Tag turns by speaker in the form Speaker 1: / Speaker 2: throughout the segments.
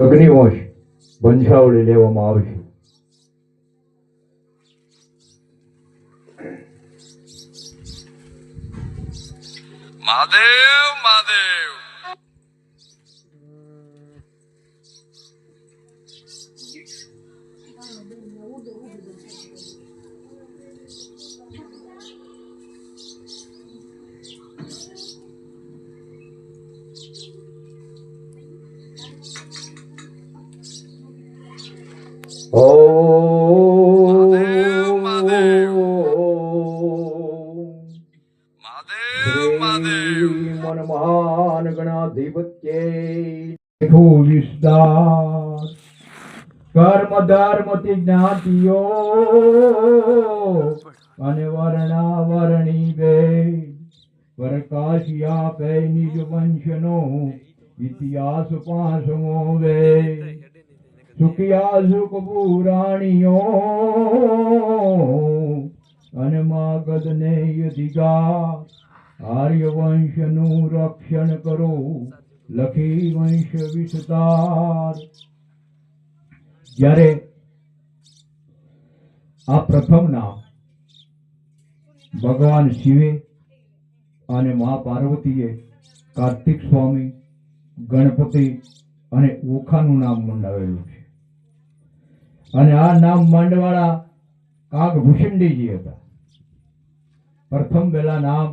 Speaker 1: અગ્નિવંશ બંધાવડી લેવામાં આવશે.
Speaker 2: મહાદેવ મહાદેવ.
Speaker 1: મહાન ગણાધિપત્ય વિસ્તાર કર્મ ધર્મ જ્ઞાતિઓ અને વર્ણાવરણી ભેદ પ્રકાશિયા પે નિજ વંશનો ઇતિહાસ પાંચમો વેદ સુખિયા સુખ પુરાણીઓ અને માગધ ને અધિકાર આર્ય વંશનું રક્ષણ કરો લખી વંશ વિસ્તાર. જ્યારે આ પ્રથમ નામ ભગવાન શિવે અને મા પાર્વતીએ કાર્તિક સ્વામી, ગણપતિ અને ઓખાનું નામ મંડાવેલું છે. અને આ નામ માંડવાળા કાગભૂષણજીજી હતા. પ્રથમ પહેલા નામ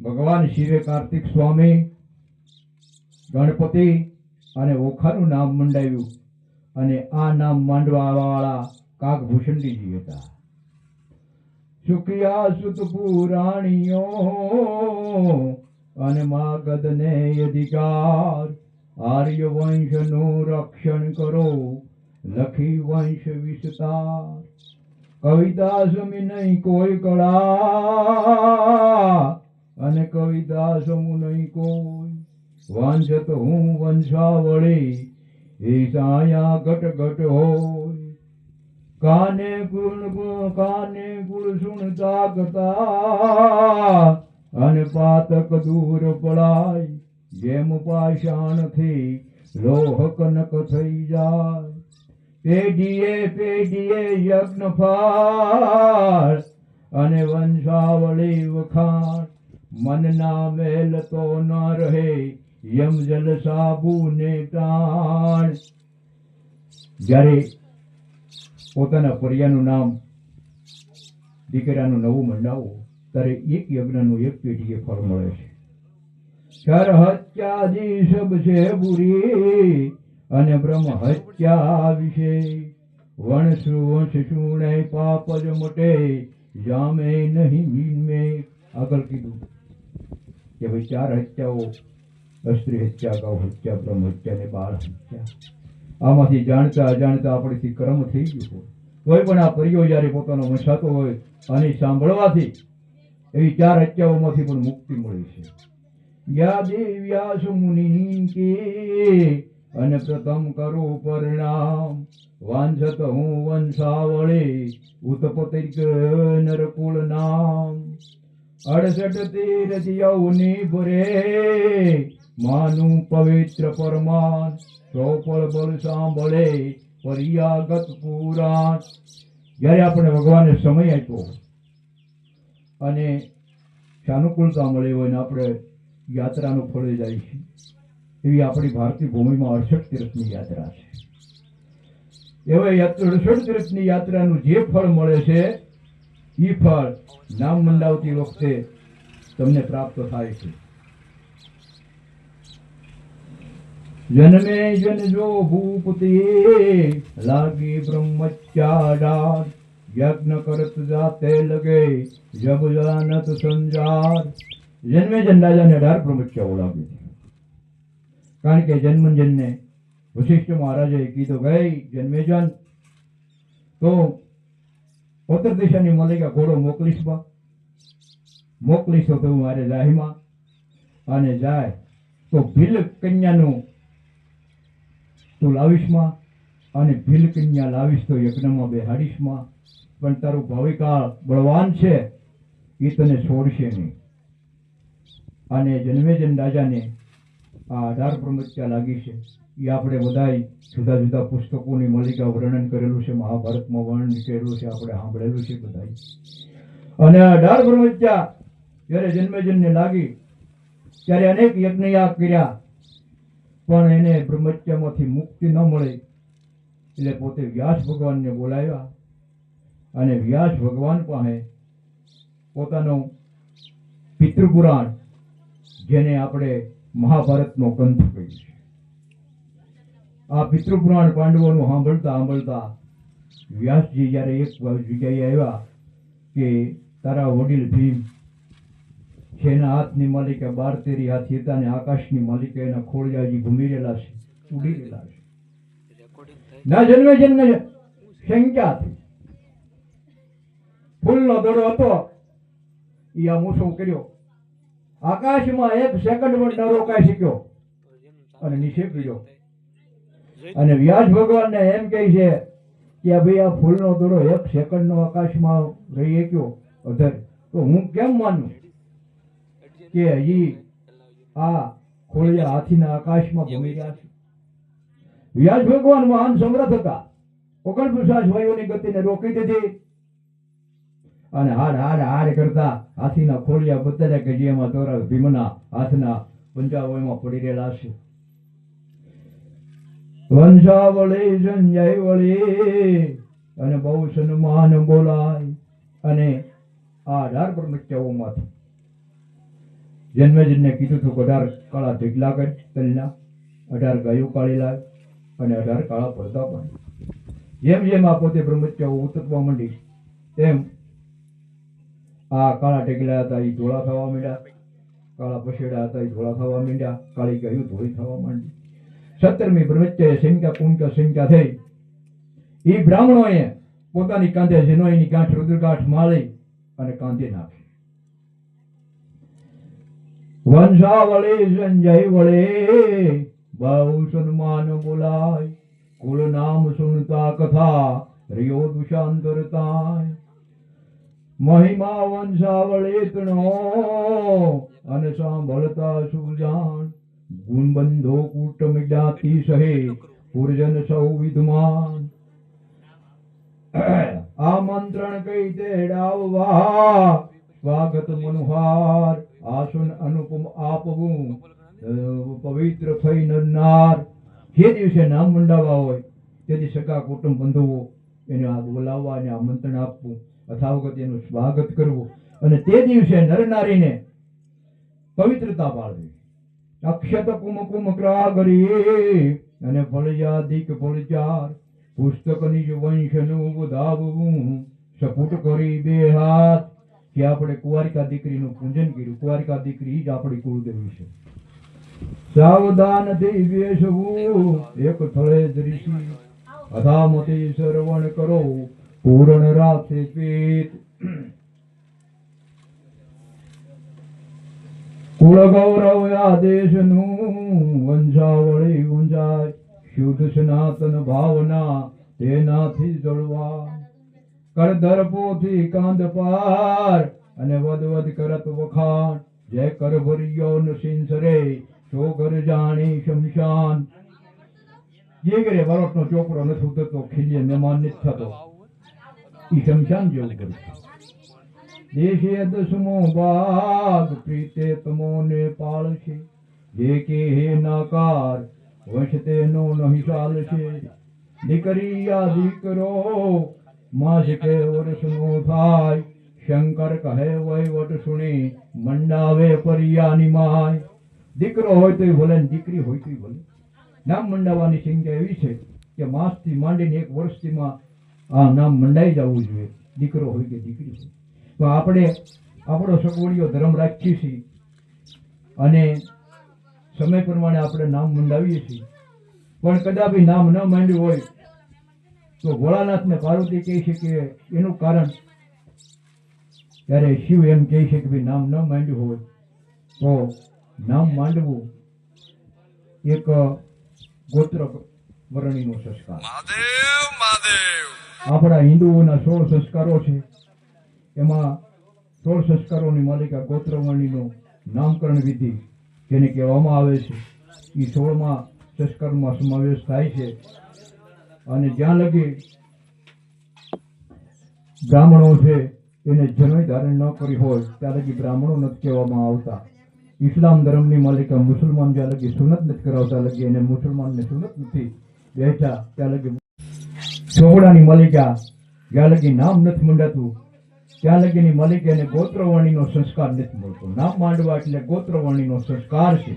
Speaker 1: ભગવાન શિવે કાર્તિક સ્વામી, ગણપતિ અને ઓખાનું નામ મંડાવ્યું. અને આ નામ માંડવા વાળા કાગભૂષણજીજી હતા. સુખિયા સુત પુરાણીઓ અને માગધ ને અધિકાર આર્ય વંશનું રક્ષણ કરો લખી વંશ વિસ્તાર. કવિદાસ નહીં કોઈ કળા અને કવિદાસ નહીં કોઈ વાંચત હું વંશાવળી એ સાયા ઘટ ઘટ હોય. કાને ગુણ સુણતા ગતા અને પાતક દૂર પડાય જેમ પાષાણથી લોહ કનક થઈ જાય. પેઢીએ પેઢીએ યજ્ઞ ફાળ અને વંશાવળી વખાણ મનના મેલ તો ન રહે યમ જલ સાબુ ને તાણ. જ્યારે પોતાના પરિયાનું નામ દીકરાનું નવું મંડાવો ત્યારે એક યજ્ઞનું એક પેઢીએ ફળ મળે છે. શર હત્યાજી સબ છે બુરી અને બ્રહ્મ હત્યા વિશે વંશ શુણે પાપ જ મટે જામે નહીં મીન મેં. આગળ કીધું કે ભાઈ 4 હત્યાઓ, સ્ત્રી હત્યા, ગૌ હત્યા, બ્રહ્મ હત્યા ને બાળ હત્યા. આમાંથી જાણતા અજાણતા આપણેથી કર્મ થઈ ગયું હોય તોય પણ આ પરિયો જ્યારે પોતાનો વંશાતો હોય અને સાંભળવાથી એવી 4 હત્યાઓમાંથી પણ મુક્તિ મળી છે. યાદે વ્યાસ મુનિ કે અને પ્રથમ કરું પરિણામ વાંછત હું વંશાવળી ઉત્પત્તિ નરકુળ નામ. 68 તીર્થ યૌની ભરે માનું પવિત્ર પરમાન ચોપળ બળ સાંભળે પર્યાગત પુરાણ. જ્યારે આપણે ભગવાને સમય આપ્યો અને સાનુકૂળતા મળી હોય ને આપણે યાત્રાનું ફળ જાય છે એવી આપણી ભારતીય ભૂમિમાં 68 તીર્થની યાત્રા છે. એવા 68 તીર્થની યાત્રાનું જે ફળ મળે છે એ ફળ નામ મંડાવતી વખતે તમને પ્રાપ્ત થાય છે. જન્મે જનજો ભૂપતિ લાગી બ્રહ્મચાર યજ્ઞ કરત જાતે લગે જબ જાનત સંજાર. જન્મે જન રાજાને 18 બ્રહ્મચાઓ લાગી. કારણ કે જન્મજનને વશિષ્ઠ મહારાજે કીધું ભાઈ જન્મેજન તો ઉત્તર દિશાની મલિકા ઘોડો મોકલીશો તો મારે જાહીમાં અને જાય તો ભીલ કન્યાનું તું લાવીશમાં અને ભીલ કન્યા લાવીશ તો યજ્ઞમાં બેહાડીશમાં. પણ તારું ભાવિકા બળવાન છે એ તને છોડશે નહીં. અને જન્મેજન રાજાને આ 18 બ્રહ્મચર્ય લાગી છે. એ આપણે બધાય જુદા જુદા પુસ્તકોની માલિકા વર્ણન કરેલું છે, મહાભારતમાં વર્ણન કરેલું છે, આપણે સાંભળેલું છે બધાય. અને 18 બ્રહ્મહત્યા જ્યારે જન્મેજયને લાગી ત્યારે અનેક યજ્ઞયાગ કર્યા, પણ એને બ્રહ્મહત્યામાંથી મુક્તિ ન મળી. એટલે પોતે વ્યાસ ભગવાનને બોલાવ્યા અને વ્યાસ ભગવાન પાસે પોતાનું પિતૃપુરાણ, જેને આપણે મહાભારતનો ગ્રંથ કહીએ છીએ, આ પિતૃપુરાણ પાંડવોનું સાંભળતા સાંભળતા વ્યાસજી જ્યારે એક જગ્યાએ આવ્યા કે તારા વડીલ ભીમ જેના હાથની માલિકા 12 હાથી હતા ને આકાશની માલિકા એના ખોળિયાજી ઘૂમી રહેલા છે, ઉડી રહેલા છે. ના જન્મે જન્મે શંકા થઈ. ફૂલનો દડો હતો એ આ મૂસો કર્યો, આકાશમાં 1 સેકન્ડ પણ ન રોકાઈ શક્યો અને નીચે પીડ્યો. અને વ્યાસ ભગવાનને એમ કહે છે કે ભાઈ આ ફૂલનો દડો 1 સેકન્ડનો આકાશમાં રહી શક્યો અધર, તો હું કેમ માનું કે હજી આ ખોળિયા હાથીના આકાશમાં ઘૂમી રહ્યા છે. વ્યાસ ભગવાન મહાન સમર્થ હતા, 49 વાયુની ગતિને રોકી દીધી અને હાડ હાડ હાડ કરતા હાથીના ખોળિયા બતાડ્યા કે જેમાં તોરા ભીમના હાથના પંજાઓમાં પડી રહેલા છે. વંશાવળી સંજય વળી અને બહુ સન્માન બોલાય. અને આ 18 બ્રહ્મહત્યાઓમાંથી જન્મેજયને કીધું હતું કે 18 કાળા ઢીકલા કર તલના, 18 ગાયું કાળી લાય અને 18 કાળા પડદા બાંધ. જેમ જેમ આ પોતે બ્રહ્મહત્યાઓ ઉતરવા માંડી તેમ આ કાળા ઢીકલા હતા એ ધોળા થવા માંડ્યા, કાળા પછેડા હતા એ ધોળા થવા માંડ્યા, કાળી ગાયું ધોળી થવા માંડી. 17મી બ્રહ્મહત્યાએ સંખ્યા કુંકા સંખ્યા થઈ. એ બ્રાહ્મણોએ પોતાની કાંધે જનોઈની ગાંઠ રુદ્રગાંઠ માળી અને કાંધે નાખી. વંશાવળી સંજય વળે બહુ સન્માન બોલાય, કુલ નામ સુનતા કથા રિયો દુષાંતરતાય. મહિમા વંશાવળી તણો અને સાંભળતા સુજાન, ગુણ બંધો કુટુંબ જ્ઞાતિ સહે પુરજન સૌ વિદ્વાન. આમંત્રણ કઈ તેડાવવા સ્વાગત મનોહાર, આસન અનુપમ આપવું પવિત્ર થઈ નરનાર. જે દિવસે નામ મંડાવવા હોય તેથી સગા કુટુંબ બંધુઓ એને બોલાવવા અને આમંત્રણ આપવું, અથાવગત એનું સ્વાગત કરવું. અને તે દિવસે નરનારીને પવિત્રતા પાળવી. અક્ષત કુમકુમ ક્રાગરી અને ફળિયાદિક ફળચાર, પુસ્તક નિજ વંશનું વધાવવું સપુટ કરી 2 હાથ. કે આપણે કુંવારિકા દીકરીનું પૂજન કર્યું. કુંવારિકા દીકરી જ આપણી કુળદેવી છે. સાવધાનથી બેસવું એક થળે ધરીશી, અથામતી શ્રવણ કરો પૂર્ણ રાખે પેટ. કુળ ગૌરવ આદેશનું વંશાવળી ગુંજાય, શુદ્ધ સનાતન ભાવના તેનાથી જળવા. કરધર પોથી કાંદ પાર અને વદ કરત વખાણ, જય કર ભર્યો નસિંસરે સો ઘર જાણી શમશાન. જે ઘરે બરોટનો ચોપડો નથી ઉતરતો, ખીલીએ મહેમાન નથી થતો, એ શમશાન જેવું કર્યું. દેશે 10મો ભાગ પ્રીતે તમોને પાળશે, જે કે હે નાકાર વંશ તેનો નહીં ચાલશે. દીકરી યા દીકરો માસ કે વર્ષનો થાય, શંકર કહે વહીવટ સુણી મંડાવે પરિયાની માય. દીકરો હોય તોય ભલે ને દીકરી હોય તોય ભલે. નામ મંડાવવાની સંખ્યા એવી છે કે માસથી માંડીને 1 વર્ષથીમાં આ નામ મંડાઈ જવું જોઈએ, દીકરો હોય કે દીકરી હોય. તો આપણે આપણો સગવડિયો ધર્મ રાખીએ છીએ અને સમય પ્રમાણે આપણે નામ મંડાવીએ છીએ. પણ કદાપી નામ ન માંડ્યું હોય તો ભોળાનાથ ને પાર્વતી કહે છે કે એનું કારણ, ત્યારે શિવ એમ કહે છે કે ભાઈ નામ ન માંડ્યું હોય તો નામ માંડવું એક ગોત્ર વર્ણીનો સંસ્કાર. આપણા હિન્દુઓના 16 સંસ્કારો છે, એમાં 16 સંસ્કારોની માલિકા ગોત્ર વર્ણીનો નામકરણ વિધિ જેને કહેવામાં આવે છે. એ 16માં સંસ્કારમાં સમાવેશ થાય છે. અને જ્યાં લગી બ્રાહ્મણો છે એને જનોઈ ધારણ ન કરી હોય ત્યાં લગી બ્રાહ્મણો નથી કહેવામાં આવતા. ઇસ્લામ ધર્મની માલિકા મુસલમાન જ્યાં લગી સુનત નથી કરાવતા લગી એને મુસલમાનને સુનત નથી બેઠા ત્યાં લગી ચોપડાની માલિકા જ્યાં લગી નામ નથી મંડાતું ત્યાં લગીની માલિકાને ગોત્રવર્ણીનો સંસ્કાર નથી મળતો. નામ માંડવા એટલે ગોત્રવર્ણીનો સંસ્કાર છે.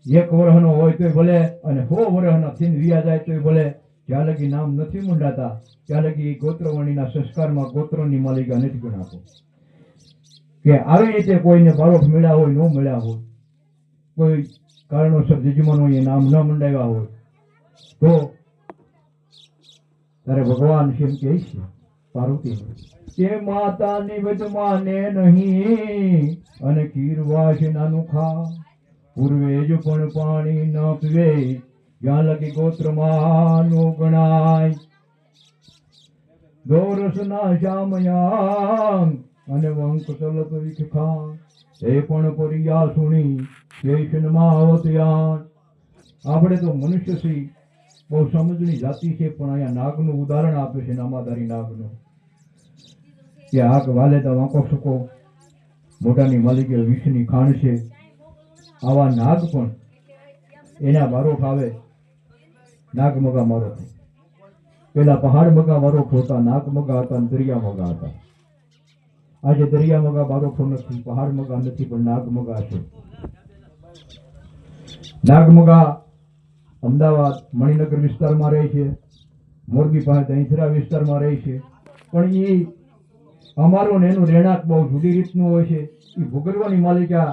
Speaker 1: 1 વર્ષનો હોય તોય ભલે અને 100 વર્ષના થઈને વિયા જાય તોય ભલે, જ્યાં લગી નામ નથી મંડાતા ત્યાં લગી ગોત્રવર્ણીના સંસ્કારમાં ગોત્રની માલિકા નથી ગણાતો. કે આવી રીતે કોઈને બાળક મળ્યા હોય ન મળ્યા હોય, કોઈ કારણોસર જજમાનોએ નામ ન મંડાવ્યા હોય તો ત્યારે ભગવાન એમ કહે છે પાર્વતી કે માતાની વચમાને નહીં અને કીરવાસ નાનું ખા, પૂર્વે જ પણ પાણી ન પીવે જ્યાં લગી ગોત્રમાં નો ગણાય. દોરસના શ્યામયાંગ અને વંક ચલત વિખા એ પણ પરિયા સુણી શેષનમાં અવત્યાન. આપણે તો મનુષ્ય છીએ, બહુ સમજની જાતિ છે, પણ અહીંયા નાગનું ઉદાહરણ આપે છે, નામાધારી નાગનું. કે આગ વાલેતા વાંકો સૂકો મોઢાની માલિકે વિષની ખાણ છે. આવા નાગ પણ એના બારોટ આવે. નાગ મગા મારો પેલા પહાડ મગા બારોટ હોતા, નાગ મગા હતા, દરિયા મગા હતા. આજે દરિયા મગા બારોટો નથી, પહાડ મગા નથી, પણ નાગ મગા છે. નાગ મગા અમદાવાદ મણિનગર વિસ્તારમાં રહે છે, મોરબી પાસે દહીંથરા વિસ્તારમાં રહે છે. પણ એ અમારું ને એનું રહેણાંક બહુ જુદી રીતનું હોય છે. એ ભૂગર્ભની માલિકા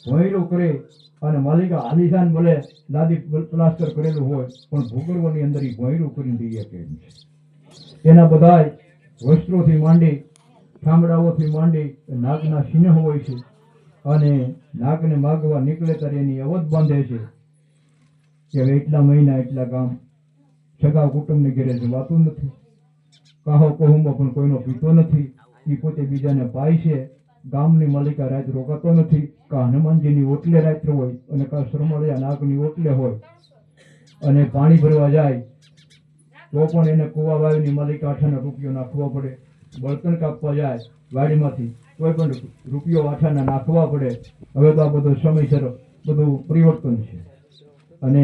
Speaker 1: ભોંયરું કરે અને માલિકા આલિશાન ભલે લાદી પ્લાસ્ટર કરેલું હોય પણ ભૂગર્ભની અંદર એ ભોંયરું કરીને દઈએ કે એના બધાય વસ્ત્રોથી માંડી ઠામડાઓથી માંડી નાગના સિંહ હોય છે. અને નાગને માગવા નીકળે ત્યારે એની અવધ બાંધે છે કે હવે એટલા મહિના એટલા ગામ. સગા કુટુંબની ઘેરે જવાતું નથી, કાહો કહુંબો પણ કોઈનો પીતો નથી. એ પોતે બીજાને પાય છે. ગામની માલિકા રાત રોકાતો નથી. કા હનુમાનજીની ઓટલે રાત હોય અને કા સરમળિયા નાગની ઓટલે હોય. અને પાણી ભરવા જાય તો પણ એને કુવા વાવીની માલિકા 8 રૂપિયો નાખવા પડે. બળતણ કાપવા જાય વાડીમાંથી કોઈ પણ રૂપિયો 8 નાખવા પડે. હવે તો આ બધું સમયસર બધું પરિવર્તન છે. અને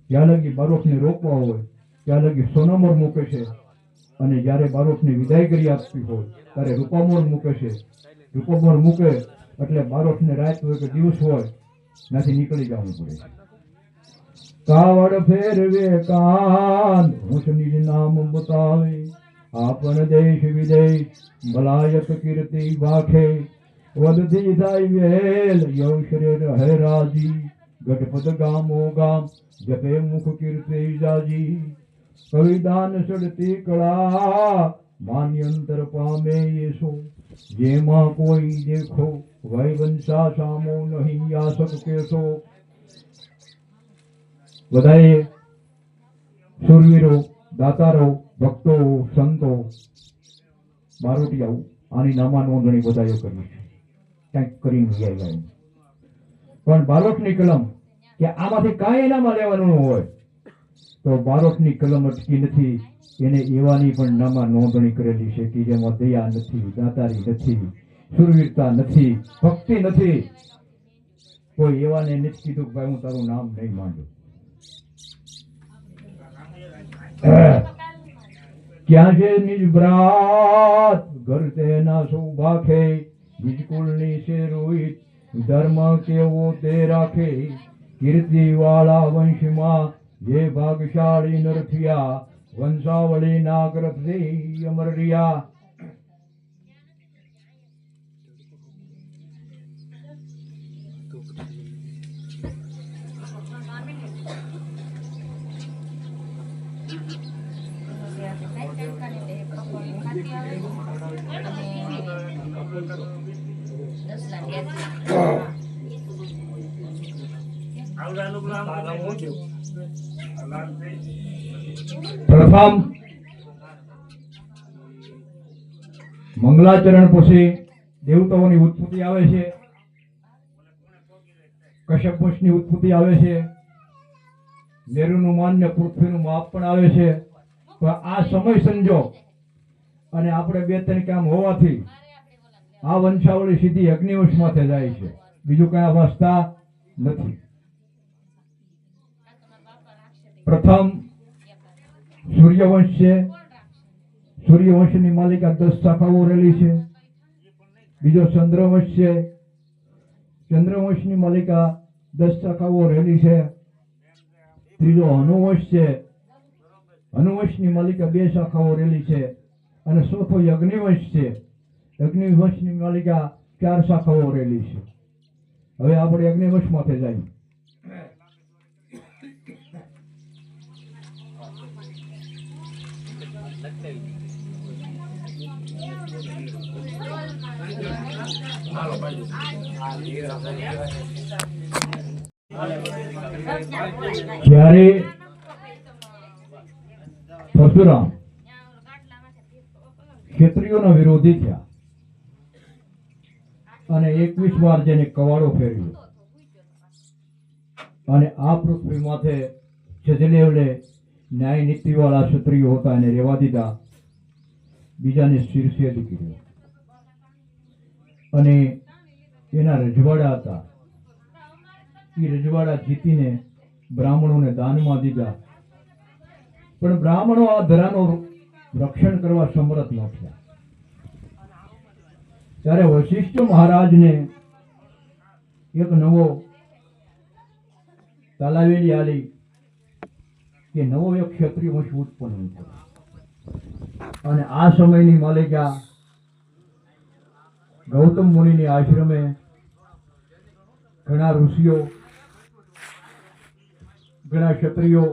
Speaker 1: જ્યાં લગી બારોટને રોકવા હોય ત્યાં લગી સોનામોર મૂકે છે. અને જ્યારે બારોટની વિદાય કરી આપતી હોય ત્યારે રૂપામોર મૂકે છે. રૂપામોર મૂકે એટલે બારોટને રાત હોય કે દિવસ હોય ત્યાંથી નીકળી જવું પડે. કાવડ ફેરવે કાન હુંસની નામ બતાવે, આપણ દેશ વિદેશ ભલાયત કીર્તિ વાખે. વધતી થાય વેલ યવશરે રહે રાજી, ગઢપત ગામો ગામ જપે મુખ કીર્તિ જાજી. કવિદાન સડતી કળા માન્યંતર પામે યેસો, જેમાં કોઈ દેખો વૈવંશા સામો નહીં યાસક કેસો. બધાએ સુરવીરો, દાતારો, ભક્તો, સંતો, બારોટિયાઓ આની નામા નોંધણી બધાએ કરી છે. કંઈક કરીને જાય. પણ બારોટની કલમ કે આમાંથી કાંઈ એનામાં લેવાનું હોય તો બારોટની કલમ અટકી નથી. એને એવાની પણ નામા નોંધણી કરેલી છે કે જેમાં દયા નથી, દાતારી નથી, સુરવીરતા નથી, ભક્તિ નથી. કોઈ એવાને નથી કીધું કે ભાઈ હું તારું નામ નહીં માંડું. ક્યાં છે નિજ બ્રાત ઘર તેના સૌભાખે, નિજ કુળની છે રોહિત ધર્મ કેવો તે રાખે. કીર્તિ વાળા વંશમાં જે ભાગશાળી નર થયા, વંશાવળી નાગરથ દે અમર રહ્યા. પ્રથમ મંગલાચરણ પછી દેવતાઓની ઉત્પત્તિ આવે છે. કશ્યપ વંશની ઉત્પત્તિ આવે છે, મેરુનું માન ને પૃથ્વીનું માપ પણ આવે છે. તો આ સમય સંજોગ અને આપણે બે ત્રણ કામ હોવાથી આ વંશાવળી સીધી અગ્નિવંશ માથે જાય છે, બીજું કઈ વાંચતા નથી. પ્રથમ સૂર્યવંશ છે. સૂર્યવંશની માલિકા 10 શાખાઓ રહેલી છે. બીજો ચંદ્રવંશ છે. ચંદ્રવંશની માલિકા 10 શાખાઓ રહેલી છે. ત્રીજો અનુવંશ છે. અનુવંશની માલિકા 2 શાખાઓ રહેલી છે. અને ચોથો અગ્નિવંશ છે. અગ્નિવંશની માલિકા 4 શાખાઓ રહેલી છે. હવે આપણે અગ્નિવંશ માથે જઈએ. જ્યારે પરશુરામ ક્ષત્રિયોના વિરોધી થયા અને 21 વાર જેને કવાડો ફેર્યો અને આ પૃથ્વી માથે છેલ્લે ન્યાય નીતિ વાળા ક્ષત્રિયો હતા એને રેવા દીધા, બીજાને શિરછેદ કર્યો અને એના રજવાડા હતા એ રજવાડા જીતીને બ્રાહ્મણોને દાનમાં દીધા. પણ બ્રાહ્મણો આ ધરાનું રક્ષણ કરવા સમર્થ ન થયા. ત્યારે વશિષ્ઠ મહારાજને એક નવો તાલાવેલી આલી કે નવો એક ક્ષત્રિય વંશ ઉત્પન્ન થયો. અને આ સમયની માલિકા ગૌતમ મુનિની આશ્રમે ઘણા ઋષિઓ, ઘણા ક્ષત્રિયો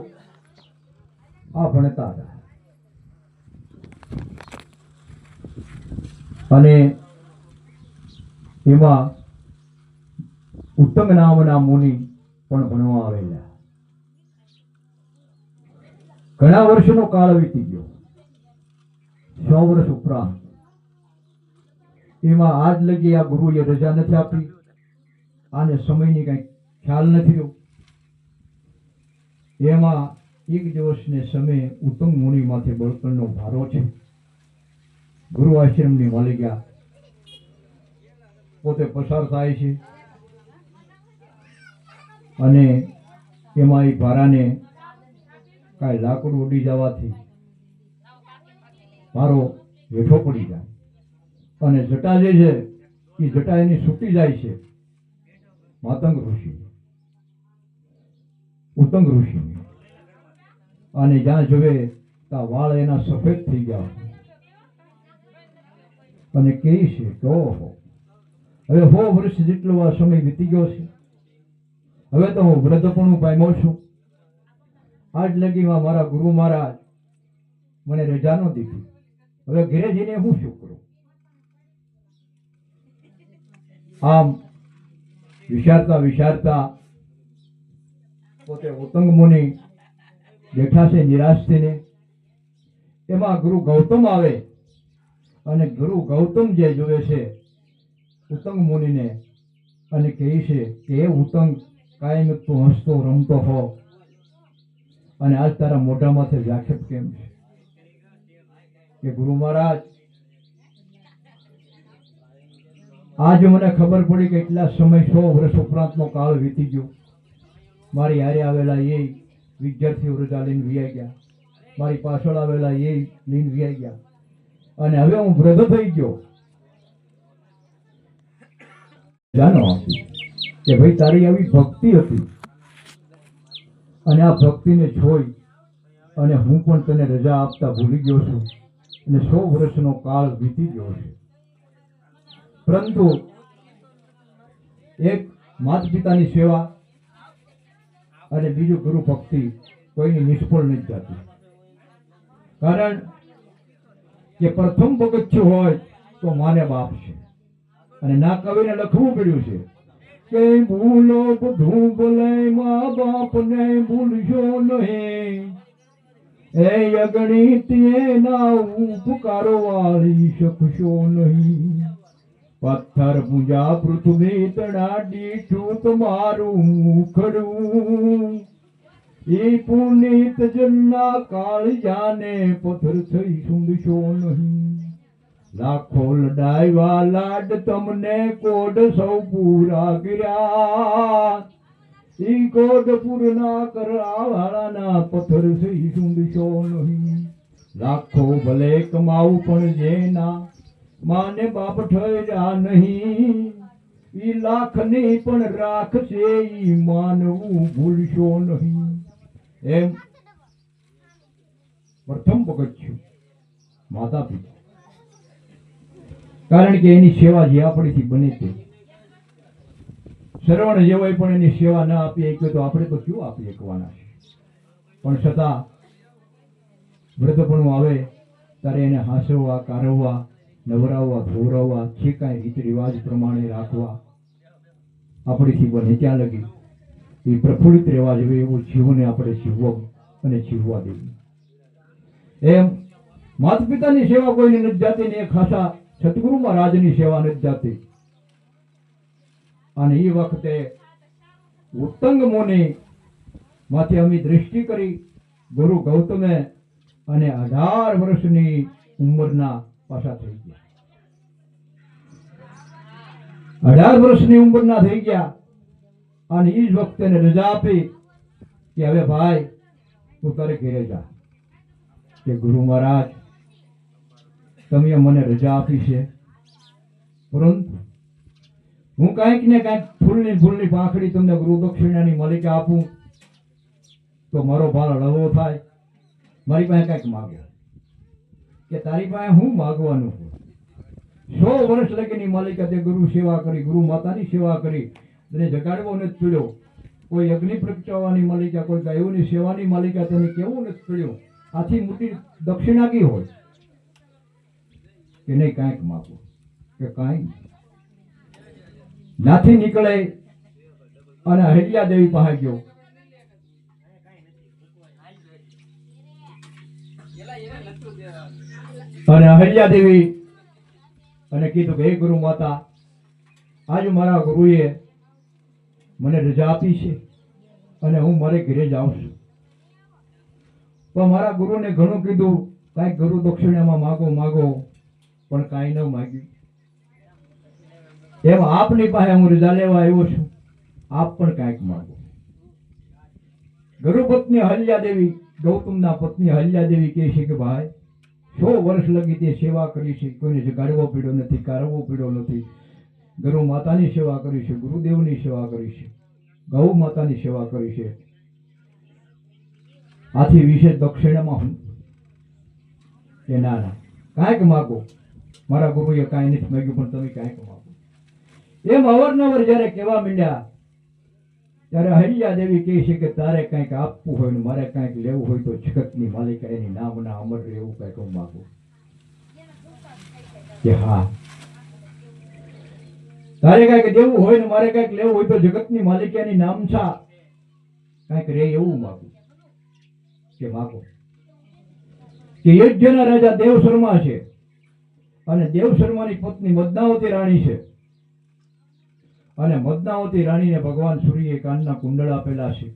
Speaker 1: આ ભણતા હતા. અને એમાં ઉત્તંગ નામના મુનિ પણ ભણવા આવેલા. ઘણા વર્ષનો કાળ વીતી ગયો, 100 વર્ષ ઉપરાંત. એમાં આજ લગી આ ગુરુએ રજા નથી આપી. આને સમયની કઈ ખ્યાલ નથી રહ્યો. એમાં એક દિવસને સમયે ઉત્તંગ મુનિ માથે બળતણનો ભારો છે. ગુરુ આશ્રમની માલિકા પોતે પસાર થાય છે અને એમાં એ ભારાને કાંઈ લાકડું ઉડી જવાથી ભારો હેઠો પડી જાય અને જટા જે છે એ જટા એની છૂટી જાય છે માતંગ ઋષિ, ઉત્તંગ ઋષિ. અને જ્યાં જોવે ત્યાં વાળ એના સફેદ થઈ ગયા અને કહે છે કે ઓહો, હવે 100 વર્ષ જેટલો આ સમય વીતી ગયો છે, હવે તો હું વૃદ્ધપણું પામ્યો છું. આજ લગીમાં મારા ગુરુ મહારાજ મને રજા ન દીધી, હવે ઘરે જઈને હું શું કરું? આમ વિચારતા વિચારતા પોતે ઉત્તંગ મુનિ બેઠા છે નિરાશ થઈને. એમાં ગુરુ ગૌતમ આવે અને ગુરુ ગૌતમ જે જોવે છે ઉત્તંગ મુનિને અને કહે છે કે એ ઉત્તંગ કાયમ તું હસતો રમતો હો અને આજ તારા મોઢામાંથી વ્યાખ્યાત કેમ છે? કે ગુરુ મહારાજ, આજ મને ખબર પડી કે એટલા સમય 100 વર્ષ ઉપરાંતનો કાળ વીતી ગયો. મારી હારે આવેલા એ વિદ્યાર્થીઓ રજા લઈને વિયા ગયા, મારી પાછળ આવેલા એ લઈને વિયા ગયા અને હવે હું વૃદ્ધ થઈ ગયો. જાણો કે ભાઈ તારી આવી ભક્તિ હતી અને આ ભક્તિને છોડી અને હું પણ તને રજા આપતા ભૂલી ગયો છું અને 100 વર્ષનો કાળ વીતી ગયો છે. પરંતુ એક માતા પિતાની સેવા અને બીજું ગુરુ ભક્તિ કોઈની નિષ્ફળ નથી જતી. કારણ કે પ્રથમ પગથિયું હોય તો માને બાપ છે અને ના કવિને લખવું પડ્યું છે કે ભૂલો બધું ભલે મા બાપ ને ભૂલશો નહીં, એ અગણિત એના ઉપકારો વાળી શકશો નહીં. પથ્થર પૂજા પૃથ્વી તણા દીઠું તમારું મુખડું ઈ પુનિત જન્ના કાળજાને પથ્થર થઈ સુંદશો નહીં લાખો લડાયવા લાડ તમને કોડ સૌ પૂરા કર્યા ઈ કોડપુરના કરાવાળાના પથ્થર થઈ સુંદશો નહીં લાખો ભલે કમાવું પણ જેના માને બાપ ઠર્યા નહીં ઈ લાખની પણ રાખશે ઈ માનવું ભૂલશો નહીં એમ પ્રથમ પગથિયું માતા પિતા કારણ કે એની સેવા જે આપણીથી બને તે શ્રવણ જેવાય પણ એની સેવા ના આપી શક્યો તો આપણે તો શું આપી શકવાના છે પણ છતાં વૃદ્ધપણું આવે ત્યારે એને હાંસવવા કારવવા નવરાવવા ધોવરાવવા જે કાંઈ રીત રિવાજ પ્રમાણે રાખવા આપણીથી બને ત્યાં લગી એ પ્રફુલ્લિત રહેવા જોઈએ એવું જીવને આપણે જીવવું અને જીવવા દેવું એમ માતા પિતાની સેવા કોઈને નથી જાતી ને એ ખાસા સદગુરુ મહારાજની સેવા નથી જાતી અને એ વખતે ઉત્તંગ મુનિ માંથી અમે દૃષ્ટિ કરી ગુરુ ગૌતમે અને 18 વર્ષની ઉંમરના પાછા થઈ ગયા 18 વર્ષની ઉંમરના થઈ ગયા અને એ જ વખતે એને રજા આપી કે હવે ભાઈ તું તારે ઘેરે જા કે ગુરુ મહારાજ તમે મને રજા આપી છે પરંતુ હું કાંઈક ને કાંઈક ફૂલની પાંખડી તમને ગુરુ દક્ષિણાની માલિકા આપું તો મારો ભાર હળવો થાય મારી પાસે કાંઈક માગે કે તારી પાસે હું માગવાનું 100 વર્ષ લગીની માલિકા તે ગુરુ સેવા કરી ગુરુ માતાની સેવા કરી તેને જગાડવો નથી પડ્યો કોઈ અગ્નિ પ્રગટાવવાની માલિકા કોઈ ગાયોની સેવાની માલિકા તેને કેવું નથી પડ્યું આથી મોટી દક્ષિણા કી હોય કે નહીં કાંઈક માગો કે કાંઈ નાથી નીકળે અને અહિલ્યા દેવી પાસે ગયો અને અહિલ્યા દેવી અને કીધું કે હે ગુરુ માતા આજ મારા ગુરુએ મને રજા આપી છે અને હું મારે ઘરે જાઉં છું પણ મારા ગુરુને ઘણું કીધું કાંઈક ગુરુ દક્ષિણામાં માગો પણ કાંઈ ન માગ્યું એમ આપની પાસે હું રજા લેવા આવ્યો છું આપ પણ કાંઈક માગો ગુરુ પત્ની અહિલ્યા દેવી ગૌતમના પત્ની અહિલ્યા દેવી કહે છે કે ભાઈ 100 વર્ષ લગી તે સેવા કરી છે કોઈને જગાડવો પડ્યો નથી કારવવો પડ્યો નથી ગુરુ માતાની સેવા કરી છે ગુરુદેવની સેવા કરી છે ગૌ માતાની સેવા કરી છે આથી વિશેષ દક્ષિણામાં હું કે ના કાંઈક માગો મારા ગુરુએ કાંઈ નથી માગ્યું પણ તમે કાંઈક માગો એમ અવારનવાર જયારે કહેવા માંડ્યા ત્યારે અહિલ્યા દેવી કહે છે કે તારે કંઈક આપવું હોય ને મારે કંઈક લેવું હોય તો જગતની માલિકા એની નામના અમર રહેવું કંઈક હું માગું કે હા તારે કંઈક દેવું હોય ને મારે કંઈક લેવું હોય તો જગતની માલિકાની નામછા કંઈક રે એવું માગું કે માગો કે યજ્ઞના રાજા દેવ શર્મા છે અને દેવ શર્માની પત્ની મદનાવતી રાણી છે અને મદનાવતી રાણીને ભગવાન સૂર્યએ કાનના કુંડળ આપેલા છે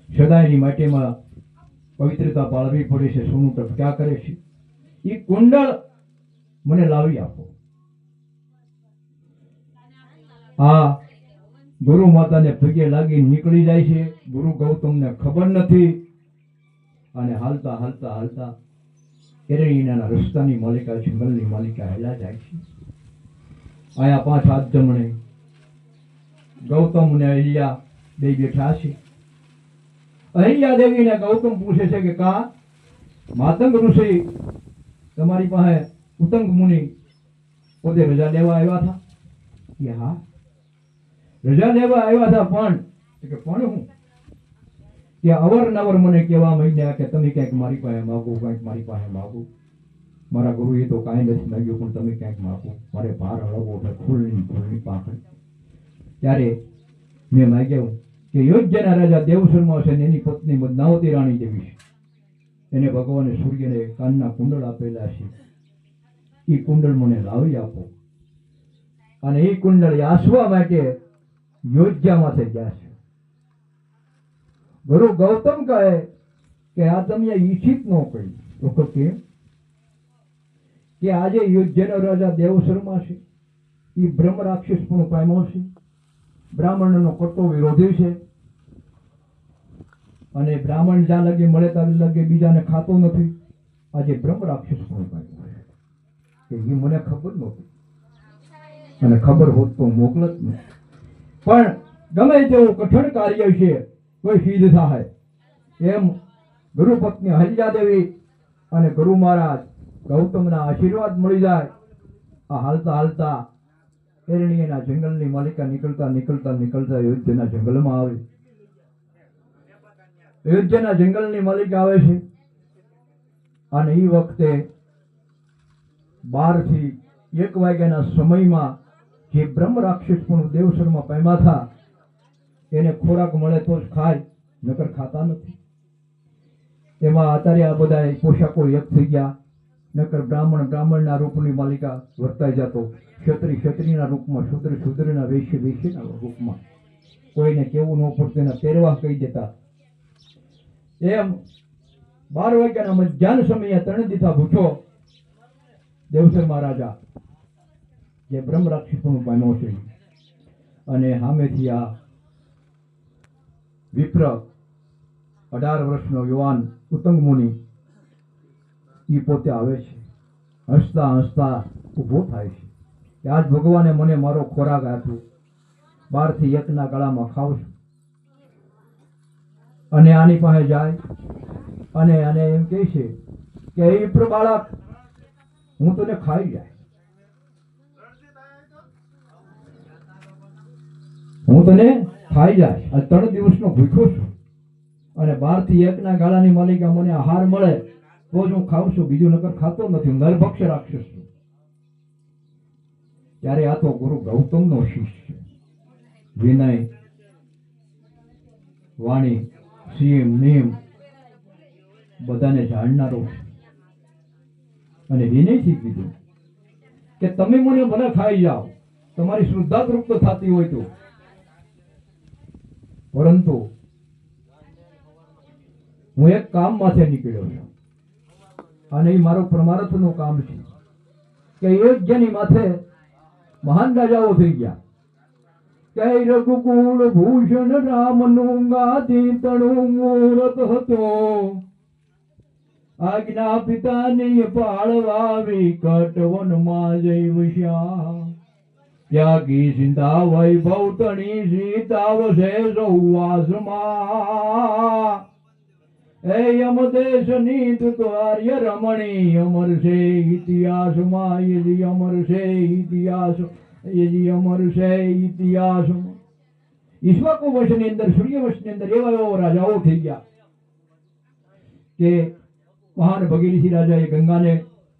Speaker 1: સદાયની માટેમાં પવિત્રતા પાળવી પડે છે સોનું ટપક્યા કરે છે એ કુંડળ મને લાવી આપો આ ગુરુ માતાને પગે લાગી નીકળી જાય છે ગુરુ ગૌતમને ખબર નથી અને હાલતા હાલતા હાલતા એરણીના રસ્તાની માલિકા જંગલની માલિકા હેલા જાય છે આયા 5 હાથ જમણે ગૌતમ ને અહિલ્યા બે બેઠા છે અહિલ્યા દેવીને ગૌતમ પૂછે છે કે કા માતંગ ઋષિ તમારી પાસે ઉત્તંગ મુનિ પોતે રજા લેવા આવ્યા હતા કે હા રજા લેવા આવ્યા હતા પણ હું કે અવારનવાર મને કહેવા માંડ્યા કે તમે ક્યાંક મારી પાસે માગો કંઈક મારી પાસે માગો મારા ગુરુએ તો કાંઈ નથી માગ્યું પણ તમે ક્યાંક માગો મારે ભાર હળવો છે ફૂલની પાંખડી ત્યારે મેં માગ્યું કે યોજ્યના રાજા દેવશર્મા છે એની પત્ની મદનાવતી રાણી જેવી છે એને ભગવાને સૂર્યને કાનના કુંડળ આપેલા છે એ કુંડળ મને લાવી આપો અને એ કુંડળ યાસવા માટે યોજ્યામાંથી ગયા છે. ગુરુ ગૌતમ કહે કે આ તમે ઈચ્છિત ન કરી તો કેમ? કે આજે યોજ્યનો રાજા દેવસરમાં છે, એ બ્રહ્મ રાક્ષસ પણ પામ્યો છે, બ્રાહ્મણનો કટ્ટો વિરોધી છે, અને બ્રાહ્મણ જ્યાં લગે મળે ત્યાં લગે બીજાને ખાતો નથી. આજે બ્રહ્મ રાક્ષસ પણ પામ્યો છે કે એ મને ખબર નહોતી, અને ખબર હોત તો મોકલત નહીં. પણ ગમે તેવું કઠણ કાર્ય છે કોઈ સિદ્ધ થાય એમ ગુરુપત્ની હરિયાદેવી અને ગુરુ મહારાજ ગૌતમના આશીર્વાદ મળી જાય. આ હાલતા હાલતા એરણીના જંગલની માલિકા નીકળતા નીકળતા નીકળતા અયોધ્યાના જંગલમાં આવે. અયોધ્યાના જંગલની માલિકા આવે છે, અને એ વખતે 12 થી 1 વાગ્યાના સમયમાં જે બ્રહ્મ રાક્ષસ પણ દેવસરમાં પામ્યા હતા એને ખોરાક મળે તો જ ખાય, નકર ખાતા નથી. એમાં અત્યારે આ બધા પોશાકો એક થઈ ગયા. નકર બ્રાહ્મણના રૂપની માલિકા વર્તાઈ જતો, ક્ષત્રિયના રૂપમાં, શૂદ્રના વેશ્યના રૂપમાં. કોઈને કેવું ન પડતું, એના પહેરવા કહી દેતા. એમ 12 વાગ્યાના મધ્યાહન સમયે 3 દીથા ભૂખ્યો દેવસર મહારાજા જે બ્રહ્મ રાક્ષસ પણ પામ્યો છે, અને સામેથી આ વિપ્ર 18 વર્ષનો યુવાન ઉત્તંગ મુનિ એ પોતે આવે છે. હસતા હસતા ઊભો થાય છે કે આજ ભગવાને મને મારો ખોરાક આપ્યો, 12 થી 1 ગળામાં ખાવ છું. અને આની પાસે જાય અને એમ કહે છે કે એ વિપ્ર બાળક, હું તને ખાઈ જાય, હું તને ખાઈ જાય. આ 3 દિવસનો ભૂખ્યો છું, અને 12 થી 1 ગાળાની માલિકા મને આહાર મળે તો જ હું ખાઉં છું, બીજું નકર ખાતો નથી. હું નરભક્ષ રાક્ષસ છું. ત્યારે આ તો ગુરુ ગૌતમનો શિષ્ય, વિનય, વાણી, સિંહ, નિયમ બધાને જાણનારો, અને વિનયથી કીધું કે તમે મને ભલે ખાઈ જાઓ, તમારી શ્રદ્ધા તૃપ્ત થતી હોય તો, પરંતુ હું એક કામ માથે નીકળ્યો છું, અને એ મારું પરમાર્થનું કામ છે કે યોજ્યની માથે મહાન રાજાઓ થઈ ગયા. કે રઘુકુળ ભૂષણ રામનું ગાદી તણું મૂરત હતો, આજ્ઞા પિતાની પાળવા વિકટ વનમાં જઈ વસ્યા. ત્યાગી સિંધા વૈભવ તણી સીતાવશે સૌવાસમાં. એ યમ દેશની તુકાર્ય રમણી અમર છે ઇતિહાસમાં, યજી અમર છે ઇતિહાસ, યજી અમર છે ઇતિહાસમાં. ઈશ્વાકુ વંશની અંદર, સૂર્યવંશની અંદર એવા રાજાઓ થઈ ગયા કે મહાન ભગીરથ રાજાએ ગંગાને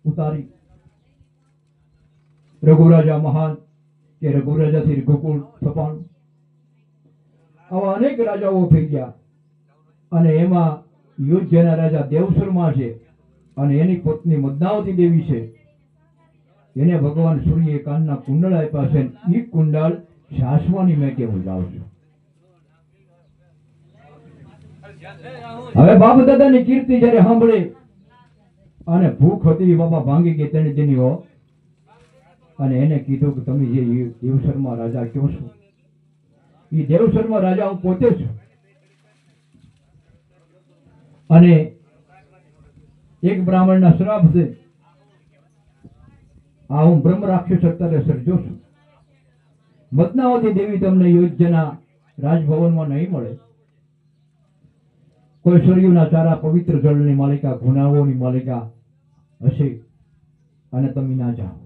Speaker 1: ઉતારી. રઘુ રાજા મહાન કે રઘુ રાજાથી રઘુકુળ થપાણું. આવા અનેક રાજાઓ થઈ ગયા, અને એમાં યોજ્યના રાજા દેવસરમાં છે, અને એની પત્ની મદનાવતી દેવી છે. એને ભગવાન સૂર્ય કાનના કુંડળ આપ્યા છે. એ કુંડળ શાસવાની મેં કેવું જાઉં છું. હવે બાપ દાદાની કીર્તિ જયારે સાંભળે, અને ભૂખ હતી બાબા ભાંગી ગઈ 3 દિનીઓ, અને એને કીધું કે તમે જે દેવસરમાં રાજા કયો છો, એ દેવસરમાં રાજા હું પોતે છું. અને એક બ્રાહ્મણના શ્રાપ છે, આ હું બ્રહ્મ રાક્ષસ અત્યારે સર્જો છું. મદનાવતી દેવી તમને યોજ્યના રાજભવનમાં નહીં મળે. કોઈ સરયુના ચારા, પવિત્ર જળની માલિકા, ગુનાઓની માલિકા હશે, અને તમે ના જાઓ.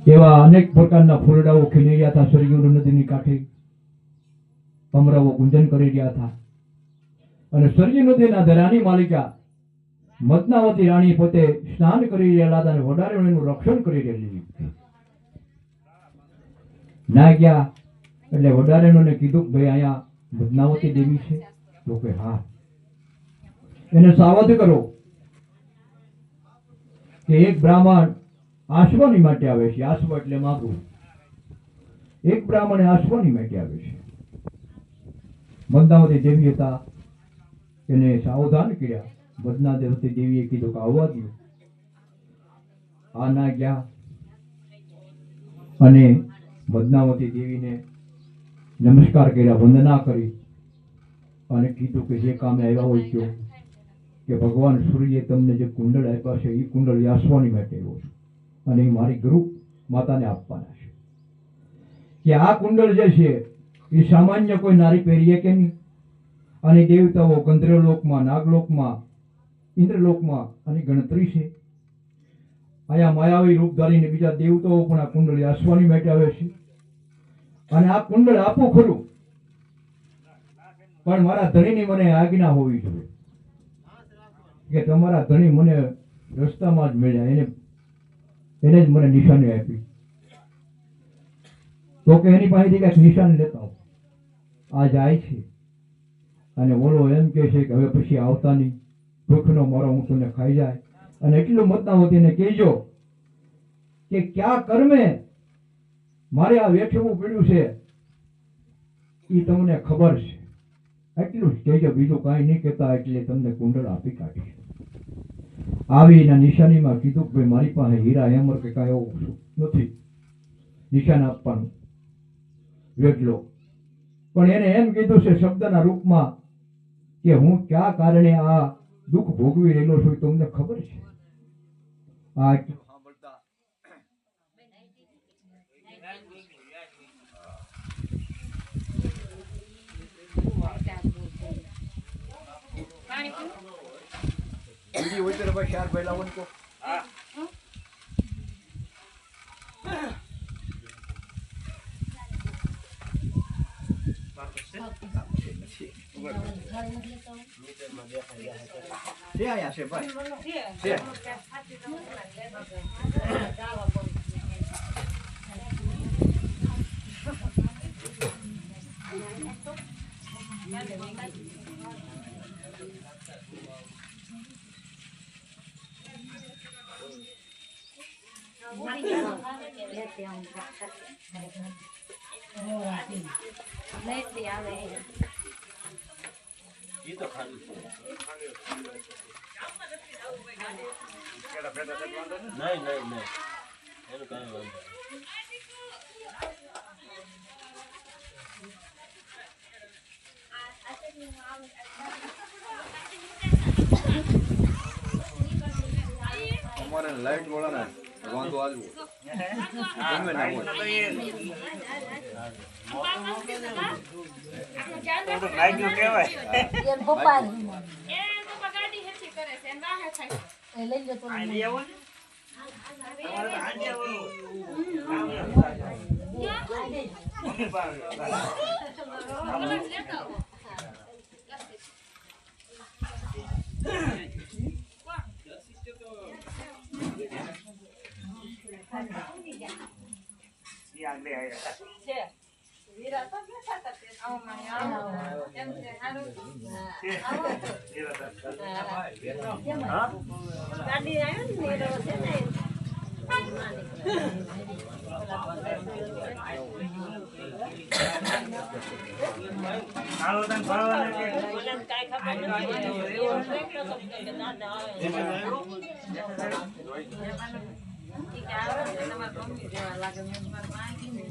Speaker 1: એવા અનેક પ્રકારના ફૂલડાઓ ખીલી રહ્યા હતા સરયુ નદીની કાંઠે. અમરાઓ ગુંજન કરી રહ્યા હતા, અને સરયુ નદીના ધરાની માલિકા મદનાવતી રાણી પોતે સ્નાન કરી રહેલા હતા, અને વડારેનું રક્ષણ કરી રહેલી. ના ગયા એટલે વડારેણોને કીધું ભાઈ અહીંયા મદનાવતી દેવી છે? તો કે હા. એને સાવધ કરો કે એક બ્રાહ્મણ આસવાની માટે આવે છે. આસવા એટલે માગવું. એક બ્રાહ્મણે આસવાની માટે આવે છે. બદનાવતી દેવી હતા, એને સાવધાન કર્યા. બદનાવતી દેવીએ કીધું કે આવવા દો. આ ના ગયા અને બદનાવતી દેવીને નમસ્કાર કર્યા, વંદના કરી અને કીધું કે જે કામે આવ્યા હોય કયો, કે ભગવાન સૂર્યએ તમને જે કુંડળ આપ્યા છે એ કુંડળ આસવાની માટે આવ્યો છું અને એ મારી ગુરુ માતાને આપવાના છે. કે આ કુંડળ જે છે એ સામાન્ય કોઈ નારી પહેરીએ કે નહીં. અને દેવતાઓ ગંધર્વલોકમાં, નાગલોકમાં, ઇન્દ્રલોકમાં અને ગણતરી છે. આયા માયાવી રૂપ ધારીને બીજા દેવતાઓ પણ આ કુંડળી આસવાની માટે આવે છે. અને આ કુંડળ આપું ખરું, પણ મારા ધણીની મને આજ્ઞા હોવી જોઈએ કે તમારા ધણી મને રસ્તામાં જ મળ્યા, એને જ મને નિશાની આપી, તો કે એની પાસેથી કઈક નિશાની લેતા હો. આ જાય છે અને ઓલો એમ કે છે કે હવે પછી આવતા નહીં, ભૂખનો મારો હું તને ખાઈ જાય. અને એટલું મતનાવતીને કહેજો કે ક્યાં કર્મે મારે આ વેઠવું પડ્યું છે એ તમને ખબર છે, એટલું જ કહેજો, બીજું કાંઈ નહીં કહેતા. એટલે તમને કુંડળ આપી કાઢી. આવી એના નિશાનીમાં કીધું કે ભાઈ મારી પાસે હીરા હેમર કે કાંઈ એવું નથી નિશાન આપવાનું વેઠલો, પણ એને એમ કીધું છે શબ્દના રૂપમાં કે હું ક્યાં કારણે આ દુઃખ ભોગવી રહેલો છું તમને ખબર છે. આ બીજી હોય તો ભાઈ 4 પહેલા વન કો છે આયા છે ભાઈ છે. અમારે લાઈટ વાળા વાંધો આવ્યો ગમે ના હોય તો લાઈટ નું કહેવાય એમ પપ્પા ગાડી હેઠી કરે છે ના હે થાય એ લઈ લે તો આઈ આવો ને તમારે તો આઈ આવો આગળ આયા છે વીરા તો કે ખાતા છે આવો મને આવો એમ છે હારું હા ગાડી આવ્યો ને વીરો છે ને હાલો તન ફરવાને કે બોલન કાઈ ખબર નથી એવો ટ્રેક્ટર તો કે દાદા આવે ઠીક આવે તમાર મમ્મી જેવા લાગે મેં માર માંગી ને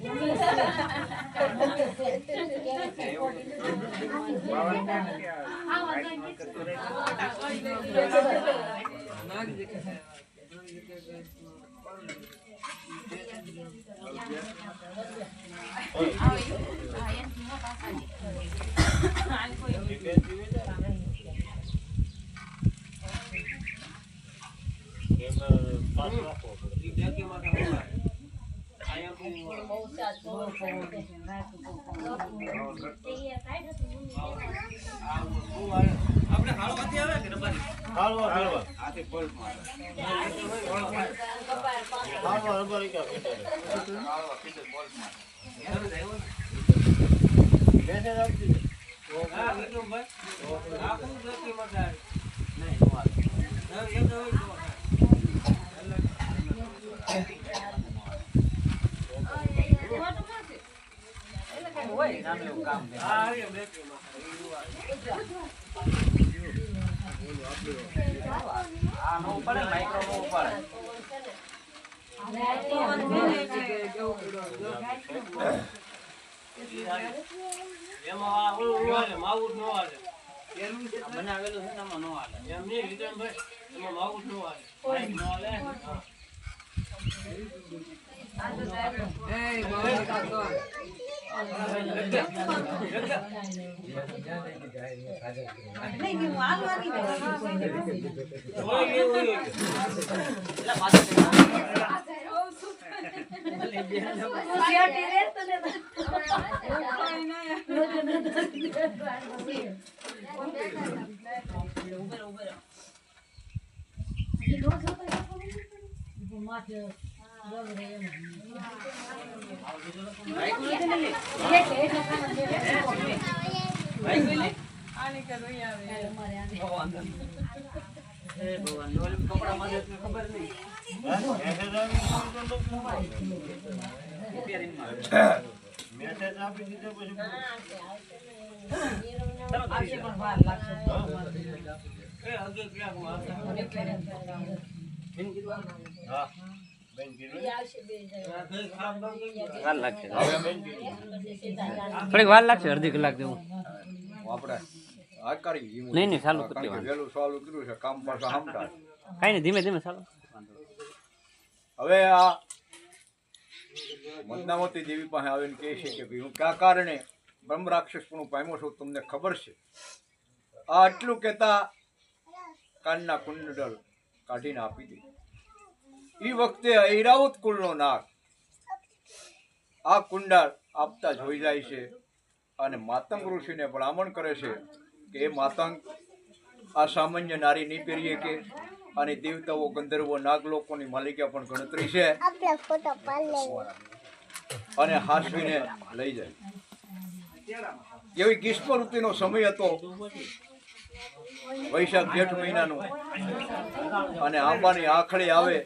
Speaker 2: બનાવેલું છે ને આમાં નો હાલે એમ નહીં વિક્રમભાઈ એમાં માવું નો હાલે માઈક નો હાલે
Speaker 3: થોડીક વાર લાગશે અડધી કલાક જેવું
Speaker 1: આપણે આ કરી
Speaker 3: નહીં નહીં ચાલુ કરી દેવાનું
Speaker 1: વહેલું ચાલુ કર્યું છે કામ પાછા સાંભળા
Speaker 3: કાંઈ નહીં ધીમે ધીમે ચાલુ
Speaker 1: હવે આ મંદાવતી દેવી પાસે આવીને કહે છે કે ભાઈ હું કયા કારણે બ્રહ્મ રાક્ષસપણું પામ્યો છું તમને ખબર છે આ આટલું કહેતા કાનના કુંડળ કાઢીને આપી દીધું એ વખતે ઐરાવત કુળનો નાગ આ કુંડળ આપતા જોઈ જાય છે અને માતંગ ઋષિને ભલામણ કરે છે કે એ માતંગ આ સામાન્ય નારી નહીં પહેરીએ કે અને દેવતાઓ ગંધર્વો નાગલોકોની માલિકા પણ ગણતરી છે અને હાસવીને લઈ જાય એવી ગ્રીષ્મ ઋતુનો સમય હતો વૈશાખ જેઠ મહિનાનું અને આંબાની આખડી આવે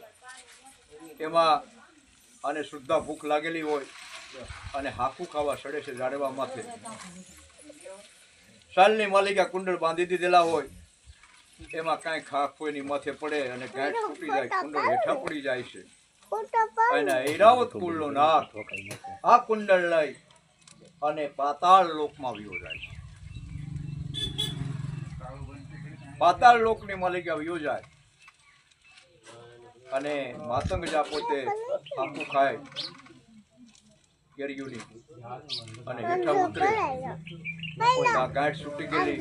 Speaker 1: એમાં અને શુદ્ધા ભૂખ લાગેલી હોય અને હાકું ખાવા સડે છે ઝાડવા માથે સાલની માલિકા કુંડળ બાંધી દીધેલા હોય એમાં કાંઈ ખાક કોઈની માથે પડે અને ગાંઠ તૂટી જાય કુંડળ હેઠા પડી જાય છે અને ઐરાવત કુળનો નાગ આ કુંડળ લઈ અને પાતાળ લોકમાં વયો જાય છે પાતાળ લોકની માલિકા વયો જાય અને માતંગ જા પોતે આખું ખાય કેરીઓની અને હેઠા ઉતરે ગાંઠ છૂટી ગયેલી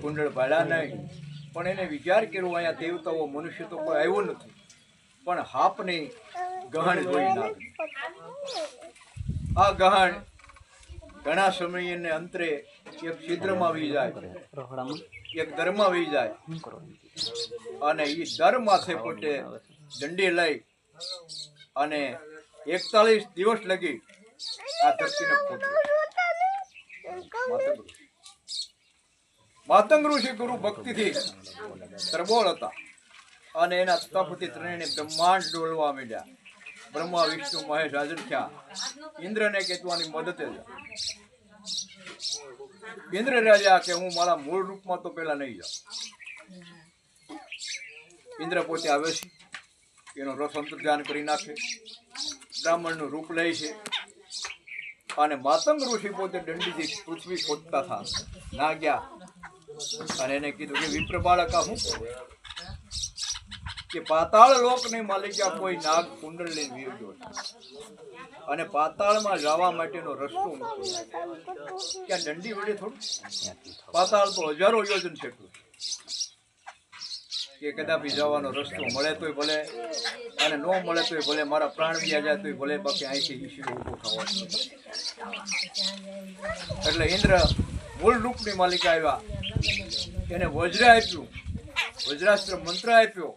Speaker 1: કુંડળ ભાડ્યા નહીં પણ એને વિચાર કર્યો અહીંયા દેવતાઓ મનુષ્ય તો કોઈ આવ્યો નથી પણ હાપની ગહણ જોઈ નાખ આ ગહણ ઘણા સમયને અંતરે એક છિદ્રમાં વી જાય એક દરમાં વી જાય અને એ દર માથે પોતે દંડી લઈ અને 41 દિવસ લગી આ ધરતીને માતંગ ઋષિ ગુરુ ભક્તિથી તરબોળ હતા અને એના તપથી ત્રણેયને બ્રહ્માંડ ડોલવા માંડ્યા બ્રહ્મા વિષ્ણુ મહેશ હાજર થયા ઇન્દ્રને કહેવાની મદદે ઇન્દ્ર રાજા કે હું મારા મૂળ રૂપમાં તો પેલા નહીં જાઉં ઇન્દ્ર પોતે આવે છે એનો રસ અંતર્ધ્યાન કરી નાખે બ્રાહ્મણનું રૂપ લે છે અને માતંગ ઋષિ પોતે દંડીથી પૃથ્વી ખોદતા હતા ના ગયા અને એને કીધું કે વિપ્ર બાળકા હું કે પાતાળ લોકની માલિકા કોઈ નાગ કુંડળ લઈને વીરજો અને પાતાળમાં જવા માટેનો રસ્તો મૂકો ક્યાં દંડી વડે થોડું પાતાળ તો હજારો યોજન છે કે કદાપી જવાનો રસ્તો મળે તોય ભલે અને ન મળે તોય ભલે મારા પ્રાણ વ્યા જાય તોય ભલે બાકી અહીંથી ઈશ્વર ઊભો થવાનો એટલે ઇન્દ્ર મૂળ રૂપની માલિકા આવ્યા એને વજ્ર આપ્યું વજ્રાસ્ત્ર મંત્ર આપ્યો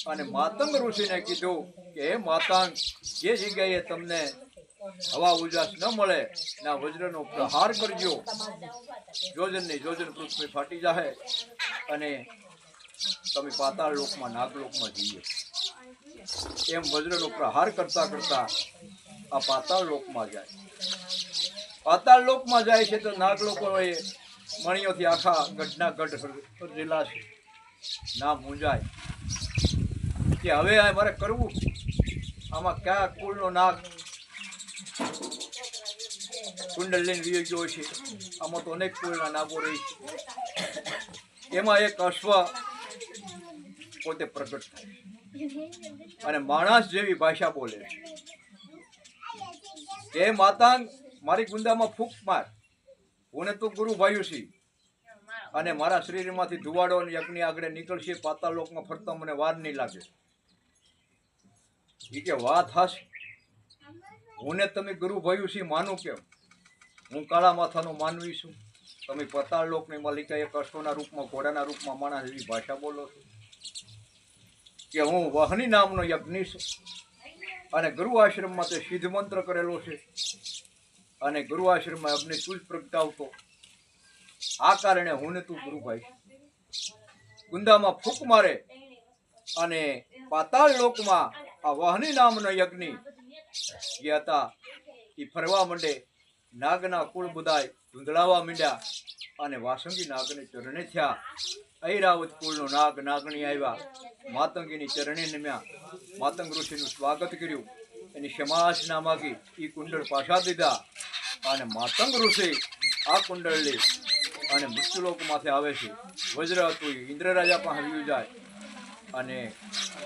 Speaker 1: અને માતંગ ઋષિને કીધું કે હે માતંગ જે જગ્યાએ તમને હવા ઉજાસ ન મળે ના વજ્રનો પ્રહાર કરજો જોજનની જોજન પૃથ્વી ફાટી જાય અને તમે પાતાળ લોકમાં નાગલોકમાં જઈએ એમ વજ્રનો પ્રહાર કરતા કરતા આ પાતાળ લોકમાં જાય
Speaker 4: પાતાળ લોકમાં જાય છે તો નાગ લોકોએ મણીઓથી આખા ગઢના ગઢ જિલ્લા છે. ના મૂંઝાય કે હવે આ મારે કરવું, આમાં કયા કુળનો નાગ કુંડલ લઈને વીયો ગયો છે. આમાં તો અનેક કુળના નાગો રહી છે. એમાં એક અશ્વ પોતે પ્રગટ થાય અને માણસ જેવી ભાષા બોલે છે કે માતાંગ મારી ગુંદામાં ફૂંક માર, હું તો ગુરુ ભાઈ છી અને મારા શરીરમાંથી ધુવાડો અને યજ્ઞ આગળ નીકળશે. પાતાળ લોકમાં ફરતા મને વાર નહીં લાગે. એ કે વાત હશે, હું તમે ગુરુ ભાઈ છી માનું કેમ? હું કાળા માથાનો માનવી છું, તમે પાતાળ લોકની માલિકા એક અશ્વના રૂપમાં ઘોડાના રૂપમાં માણસ એવી ભાષા બોલો છો કે હું વહની નામનો યજ્ઞ છું અને ગુરુ આશ્રમમાં તે સિદ્ધ મંત્ર કરેલો છે અને ગુરુ આશ્રમમાં અગ્નિ તું જ પ્રગટાવતો. આ કારણે હું ને તું ગુરુભાઈ ગુંદામાં ફૂંક મારે અને પાતાળ લોકમાં આ વહની નામનો યજ્ઞ જે હતા એ ફરવા માંડે. નાગના કુળ બધાય ધૂંધળાવા માંડ્યા અને વાસંગી નાગને ચરણે થયા. ઐરાવત કુળનો નાગ નાગણી આવ્યા, માતંગીની ચરણે નમ્યા, માતંગ ઋષિનું સ્વાગત કર્યું, એની ક્ષમાસના માગી, એ કુંડળ પાછા દીધા અને માતંગ ઋષિ આ કુંડળ લે અને મૃત્યુલોકમાંથી આવે છે. વજ્ર હતું ઇન્દ્ર રાજા પાસે આવ્યું જાય અને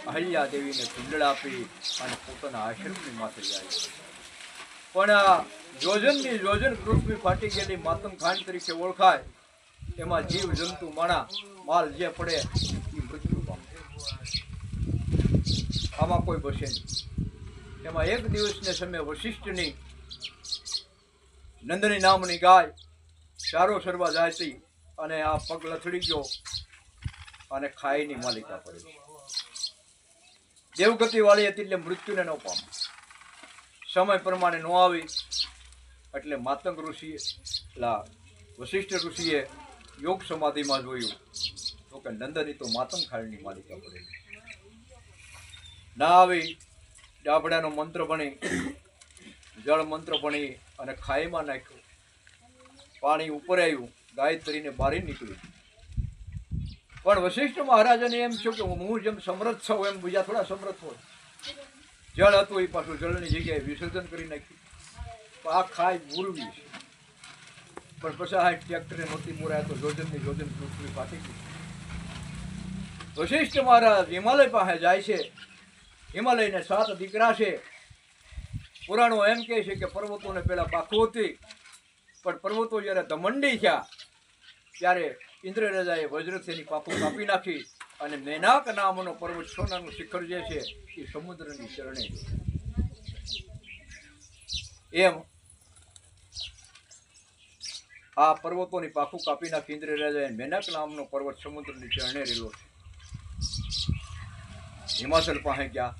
Speaker 4: અહલ્યા દેવીને કુંડળ આપી અને પોતાના આશ્રમની માથે જાય. પણ આ યોજનની યોજન પૃથ્વી ફાટી ગયેલી માતમ ખાંડ તરીકે ઓળખાય. એમાં જીવ જંતુ માણા માલ જે પડે એ મૃત્યુ પામે, આમાં કોઈ બસે નહીં. એમાં એક દિવસને સમયે વશિષ્ઠની નંદની નામની ગાય ચારો સરવા જાતી અને આ પગ લથડી ગયો અને ખાઈની માલિકા પડી. દેવગતિ વાળી હતી એટલે મૃત્યુને ન પામે. સમય પ્રમાણે ન આવી એટલે માતંગ ઋષિએ વશિષ્ઠ ઋષિએ યોગ સમાધિમાં જોયું તો કે નંદની તો માતંગ ખાળની માલિકા પડેલી. ના આવી ડાબડાનો મંત્ર ભણી, જળ મંત્ર ભણી અને ખાઈમાં નાખ્યું. પાણી ઉપર આવ્યું, ગાયત્રીને બારી નીકળી. પણ વશિષ્ઠ મહારાજાને એમ થયું કે હું જેમ સમર્થ છું એમ બીજા થોડા સમર્થ હોય. જળ હતું એ પાછું જળની જગ્યાએ વિસર્જન કરી નાખ્યું. આ ખાઈ મૂરવી છે. પણ પછી આ ટ્રેક્ટરે નહોતી મોરાય તો યોજનની યોજન પૃથ્વી ફાટી ગઈ. વશિષ્ઠ મહારાજ હિમાલય પાસે જાય છે. હિમાલયને 7 દીકરા છે. પુરાણો એમ કહે છે કે પર્વતોને પહેલા પાખું હતી, પણ પર્વતો જ્યારે ધમંડી થયા ત્યારે ઇન્દ્ર રાજાએ વજ્રથી એની પાખું કાપી નાખી અને મેનાક નામનો પર્વત સોનાનું શિખર જે છે એ સમુદ્રની ચરણે. એમ આ પર્વતોની પાખું કાપી નાખી ઇન્દ્ર રાજાએ મેનાક નામનો પર્વત સમુદ્રની ચરણે રહેલો છે. હિમાચલ પાસે ગયા.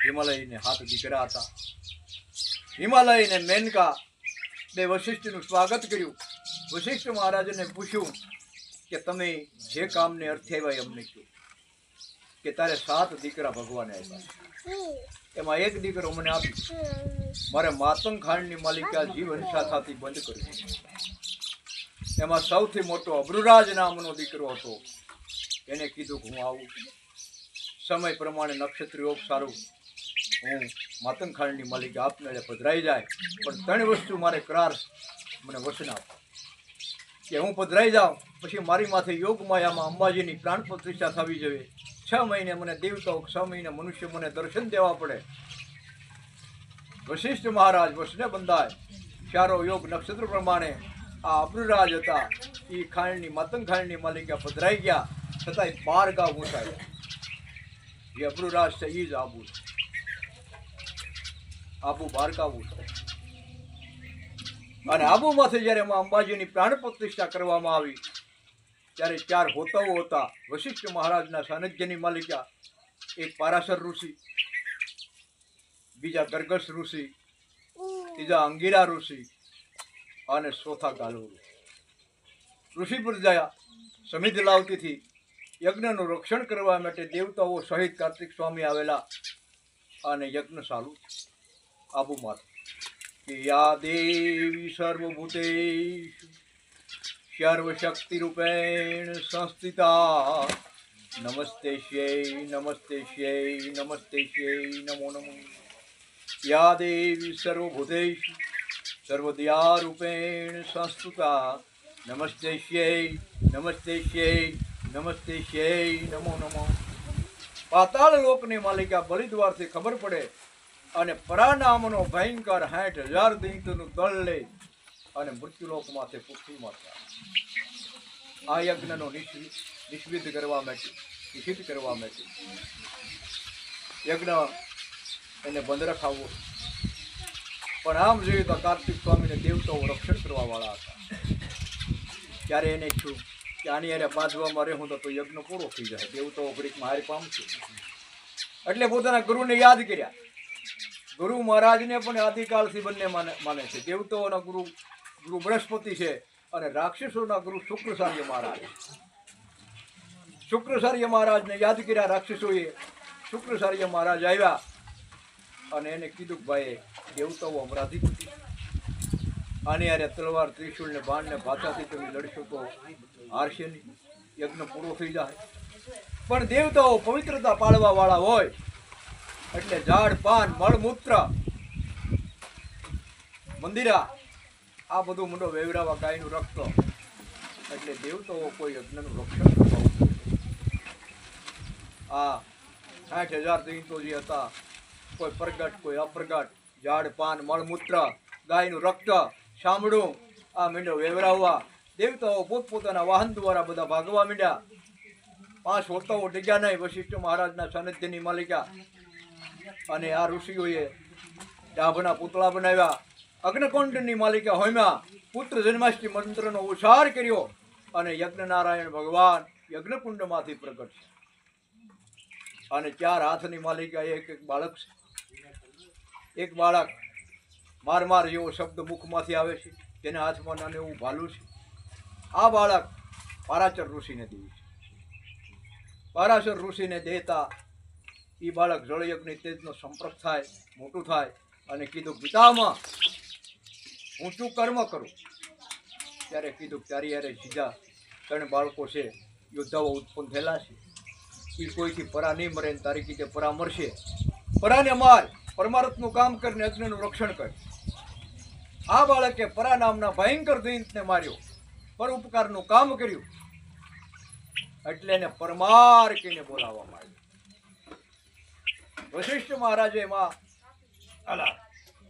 Speaker 4: હિમાલયને 7 દીકરા હતા. હિમાલય ને મેનકા બે વશિષ્ઠનું સ્વાગત કર્યું. વશિષ્ઠ મહારાજને પૂછ્યું કે તમે જે કામને અર્થે આવ્યા અમને કહો. કે તારે 7 દીકરા ભગવાને આપ્યા, એમાં એક દીકરો મને આપી. મારે માતંગ ખાંડની માલિકા જીવ હિંસા થતી બંધ કરી. એમાં સૌથી મોટો અબ્રુરાજ નામનો દીકરો હતો. એને કીધું કે હું આવું. સમય પ્રમાણે નક્ષત્ર યોગ સારું, હું માતંગ ખાંડની માલિકા આપમેળે પધરાઈ જાય. પણ 3 વસ્તુ મારે કરાર મને વચન આપો કે હું પધરાઈ જાઉં પછી મારી માથે યોગ માયામાં અંબાજીની પ્રાણ પ્રતિષ્ઠા થવી જોઈએ. 6 મહિને મને દેવતાઓ, 6 મહિને મનુષ્ય મને દર્શન દેવા પડે. વશિષ્ઠ મહારાજ વસને બંધાય. ચારો યોગ નક્ષત્ર પ્રમાણે આ અબ્રુરાજ હતા એ ખાંડની માતંગ ખાંડની માલિકા પધરાઈ ગયા. છતાંય 12 ગાવ ઊંચાયા. જે અબ્રુરાજ છે એ જ આબુ છે. આબુ 12 ગાવ ઊંચાય. અને આબુમાંથી જ્યારે અંબાજીની પ્રાણ પ્રતિષ્ઠા કરવામાં આવી ત્યારે 4 હોતાઓ હતા. વશિષ્ઠ મહારાજના સાનિધ્યની માલિકા. એક પારાશર ઋષિ, બીજા ગર્ગસ ઋષિ, ત્રીજા અંગીરા ઋષિ અને ચોથા ગાલુ ઋષિ પ્રજા સમિધ લાવતીથી યજ્ઞનું રક્ષણ કરવા માટે દેવતાઓ સહિત કાર્તિક સ્વામી આવેલા અને યજ્ઞ ચાલુ આબુમાં. કે યા દેવી સર્વભૂતેષુ સર્વશક્તિરૂપેણ સંસ્થિતા નમસ્તેશ્યૈ નમસ્તેશ્યૈ નમસ્તેશ્યૈ નમો નમઃ યા દેવી સર્વભૂતેષુ સર્વદયારૂપેણ સંસ્થિતા નમસ્તેશ્યૈ નમસ્તેશ્યૈ નમસ્તેશ્યૈ નમો નમઃ પાતાળ લોકની માલિકા બલિદ્વારથી ખબર પડે અને પરાનામનો ભયંકર 60,000 દૈત્યનું દળ લઈ અને મૃત્યુલોકમાંથી પૃથ્વીમાં થયા. આ યજ્ઞનો નિષ્વિધ કરવા માટે નિષિદ્ધ કરવા માટે યજ્ઞ એને બંધ રખાવવો. પણ આમ જોઈએ તો કાર્તિક સ્વામીને દેવતાઓ રક્ષણ કરવા વાળા હતા. ત્યારે એને છું કે આની યારે બાંધવામાં રહે હું તો યજ્ઞ પૂરો થઈ જાય, દેવતાઓ ઘડીકમાં હારી પામશે. એટલે પોતાના ગુરુને યાદ કર્યા. ગુરુ મહારાજને પણ આદિકાળથી બંને માને છે. દેવતાઓના ગુરુ બૃહસ્પતિ છે અને રાક્ષસોના ગુરુ શુક્રાચાર્ય મહારાજ. શુક્રાચાર્ય મહારાજને યાદ કર્યા રાક્ષસોએ. શુક્રાચાર્ય મહારાજ આવ્યા અને એને કીધું કે ભાઈ દેવતાઓ અમરાધિપતિ આની યારે તલવાર ત્રિશુળ ને બાણ ને ભાતાથી તમે લડશો તો હારશે નહીં, યજ્ઞ પૂરો થઈ જાય. પણ દેવતાઓ પવિત્રતા પાળવા વાળા હોય એટલે ઝાડ પાન મળમૂત્ર મંદિરા આ બધું મુંડો વેવરાવા ગાયનું રક્ત એટલે દેવતાઓ કોઈ યજ્ઞનું રક્ષણ કરવા. આ 60,000 દૈત્યો જે હતા, કોઈ પ્રગટ કોઈ અપ્રગટ, ઝાડ પાન મળમૂત્ર ગાયનું રક્ત સાંભળું આ મીંડો વેવરાવવા. દેવતાઓ પોતપોતાના વાહન દ્વારા બધા ભાગવા મીંડ્યા. 5 હોતાઓ ડીગ્યા નહીં. વશિષ્ઠ મહારાજના સાનિધ્યની માલિકા અને આ ઋષિઓએ ડાભના પૂતળા બનાવ્યા. અગ્નિકુંડની માલિકા હોમ્યા. પુત્ર જન્માષ્ટમી મંત્રનો ઉચ્ચાર કર્યો અને યજ્ઞનારાયણ ભગવાન યજ્ઞકુંડમાંથી પ્રગટ છે. અને 4 હાથની માલિકા એક બાળક છે. એક બાળક માર માર જેવો શબ્દ મુખમાંથી આવે છે, તેના હાથમાં નાનું એવું ભાલું છે. આ બાળક પારાચર ઋષિને દેવું છે. પારાચર ઋષિને દેતા એ બાળક જળયજ્ઞ તેજનો સંપર્ક થાય, મોટું થાય અને કીધું પિતામાં હું શું કર્મ કરું. ત્યારે કીધું તારી યારે સીધા 3 બાળકો છે, યોદ્ધાઓ ઉત્પન્ન થયેલા છે. એ કોઈથી પરા નહીં મરે, તારી કીધે પરા મરશે. પરાને માર, પરમાર્થનું કામ કરીને અગ્નિનું રક્ષણ કર. આ બાળકે પરા નામના ભયંકર દૈત્યને માર્યો, પરોપકારનું કામ કર્યું એટલે એને પરમાર કહીને બોલાવવામાં આવ્યો. વશિષ્ઠ મહારાજે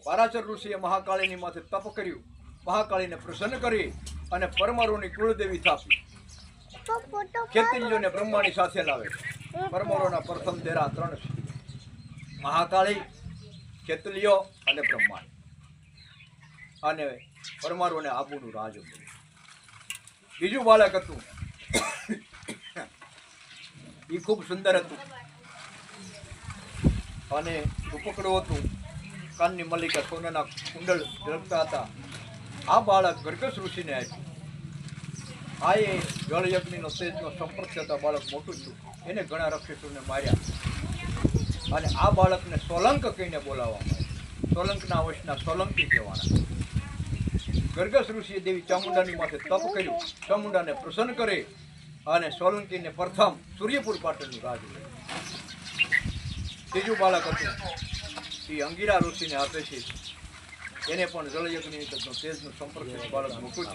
Speaker 4: પારાચર ઋષિએ મહાકાળીની માથે તપ કર્યું. મહાકાળીને પ્રસન્ન કરી અને પરમારોની કુળદેવી સ્થાપી. ખેતીલીઓને બ્રહ્માની સાથે લાવે. પરમારોના પ્રથમ તેરા 3 છે: મહાકાળી, ખેતલીઓ અને બ્રહ્મા. અને પરમારોને આબુનું રાજ હતું. બીજું બાળક હતું એ ખૂબ સુંદર હતું અને ઉપકડું હતું. કાનની મલ્લિકા સોનાના કુંડળ ઝળકતા હતા. આ બાળક ગર્ગસ ઋષિને આપ્યું. આ એ જળયજ્ઞનો તેજનો સંપર્ક થતા બાળક મોટું થયું. એને ઘણા રાક્ષસોને માર્યા અને આ બાળકને સોલંક કહીને બોલાવવામાં આવ્યું. સોલંકના વંશના સોલંકી કહેવાના. ગર્ગસ ઋષિએ દેવી ચામુંડાની માથે તપ કર્યું. ચામુંડાને પ્રસન્ન કરી અને સોલંકીને પ્રથમ સૂર્યપુર પાટણનું રાજ મળ્યું. ત્રીજું બાળક હતું એ અંગીરા ઋષિને આપે છે. એને પણ જળયજ્ઞ તેજનો સંપર્ક બાળક મોટું છે.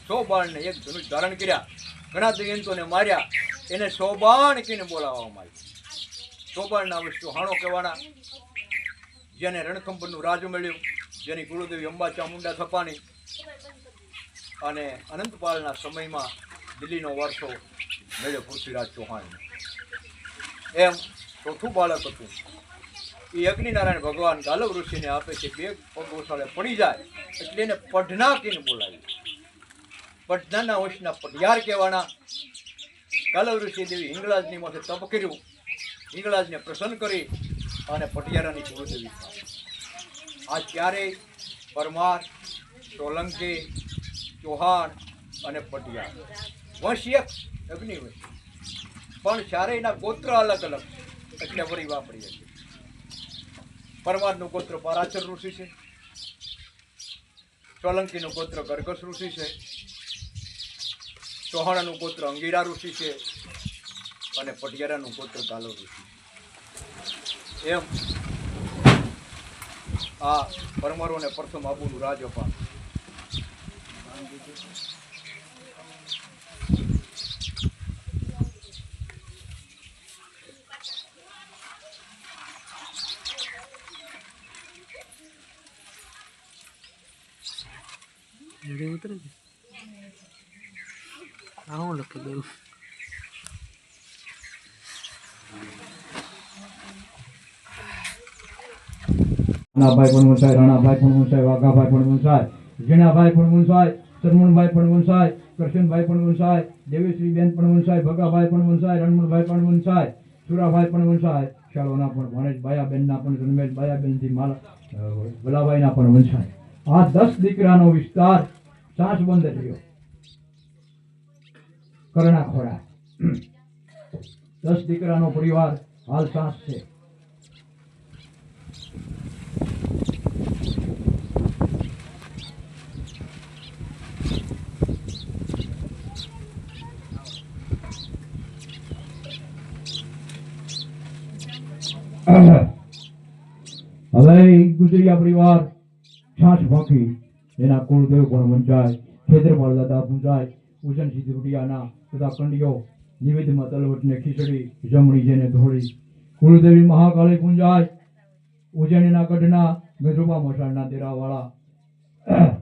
Speaker 4: 100 બાણને એક ધનુષ ધારણ કર્યા. ઘણા દૈત્યોને માર્યા. એને 100 બાણ કહીને બોલાવવામાં આવ્યું. 100 બાણના વસ્તુ હાણો કહેવાના. જેને રણથંભરનું રાજ મળ્યું, જેની કુળદેવી અંબા ચામુંડા થપાણી અને અનંતપાલના સમયમાં દિલ્હીનો વારસો મળ્યો પૃથ્વીરાજ ચૌહાણ. એમ ચોથું બાળક હતું એ અગ્નિનારાયણ ભગવાન ગાલવ ઋષિને આપે છે. 2 પગ ઓસાળે પડી જાય એટલે એને પઢના કહીને બોલાવ્યું. પઢનાના વંશના પઢિયાર કહેવાના. ગાલવ ઋષિ દેવી હિંગળાજની માથે તપ કર્યું. હિંગળાજને પ્રસન્ન કરી અને પઢિયારાની કુળદેવી. આ ચારેય પરમાર, સોલંકી, ચૌહાણ અને પઢિયાર વંશ એક અગ્નિવંશ, પણ ચારેયના ગોત્ર અલગ અલગ એટલે વળી વાપરીએ છીએ. પરમારનું ગોત્ર પારાચર ઋષિ છે. સોલંકીનું પુત્ર ગરગસ ઋષિ છે, ચૌહાણનું પુત્ર અંગીરા ઋષિ છે અને પટિયારાનું પુત્ર કાલો ઋષિ છે. એમ આ પરમારોને પ્રથમ આબુનું રાજ અપાન.
Speaker 3: ઉતરે આવું લખી દઉં.
Speaker 1: નાનાભાઈ પણ વંશાય, રાણાભાઈ પણ વંશાય, વાઘાભાઈ પણ વંશાય, ઝીણાભાઈ પણ વંશાય, સરમણભાઈ પણ વંશાય, કરશનભાઈ પણ વંશાય, દેવીશ્રીબેન પણ વંશાય, ભગાભાઈ પણ વંશાય, રણમણભાઈ પણ વંશાય, સુરાભાઈ પણ વંશાય, શાળોના પણ ભાણેજ બાયાબેનના પણ જન્મેલ, બાયાબેનથી ભલાભાઈના પણ વંશાય. આ 10 દીકરાનો વિસ્તાર સાંસબંધ થયો. કરણાખોડા 10 દીકરાનો પરિવાર હાલ સાંસ છે. હવે ગુજરિયા પરિવાર છાસ ભાખી એના કુળદેવ પણ વંચાય, ખેતરપાળ દાદા પૂજાય, ઉજન સિદ્ધુટિયાના તથા કંડિયો નિવેદમાં તલવટને ખીચડી જમણી જેને ધોળી, કુળદેવી મહાકાળી પૂંજાય, ઉજ્જૈનના ગઢના ગજોબા મસાણના દેરાવાળા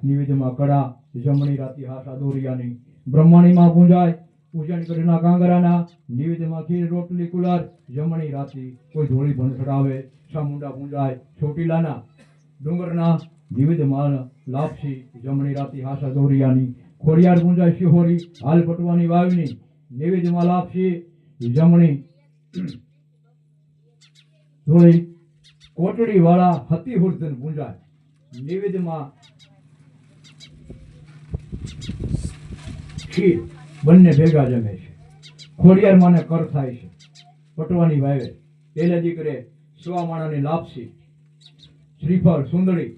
Speaker 1: નિવેદમાં કડા જમણી રાતી હા સાદોરિયાની, બ્રહ્માણીમાં પૂંજાય, ઉજ્જૈન ગઢના કાંગરાના નિવેદમાં ખીર રોટલી કુલાર જમણી રાતી કોઈ ધોળી ભણ ચડાવે, ચામુંડા પૂંજાય, ચોટીલાના ડુંગરના નિવેદમાં લાપસી જમણી રાતી હાસા દોરિયાની, ખોડિયાર પૂંજાય શિહોરી હાલ પટવાની વાવની નિવેદમાં લાપસી જમણી ધોળી, કોટડી વાળા હતી હુર્ધન પૂંજાય નિવેદમાં ખીર બંને ભેગા જમે છે. ખોડિયાર માને કર થાય છે પટવાની વાવે, પેલે દીકરે સુવામાણાની લાપસી, શ્રીફળ સુંદડી,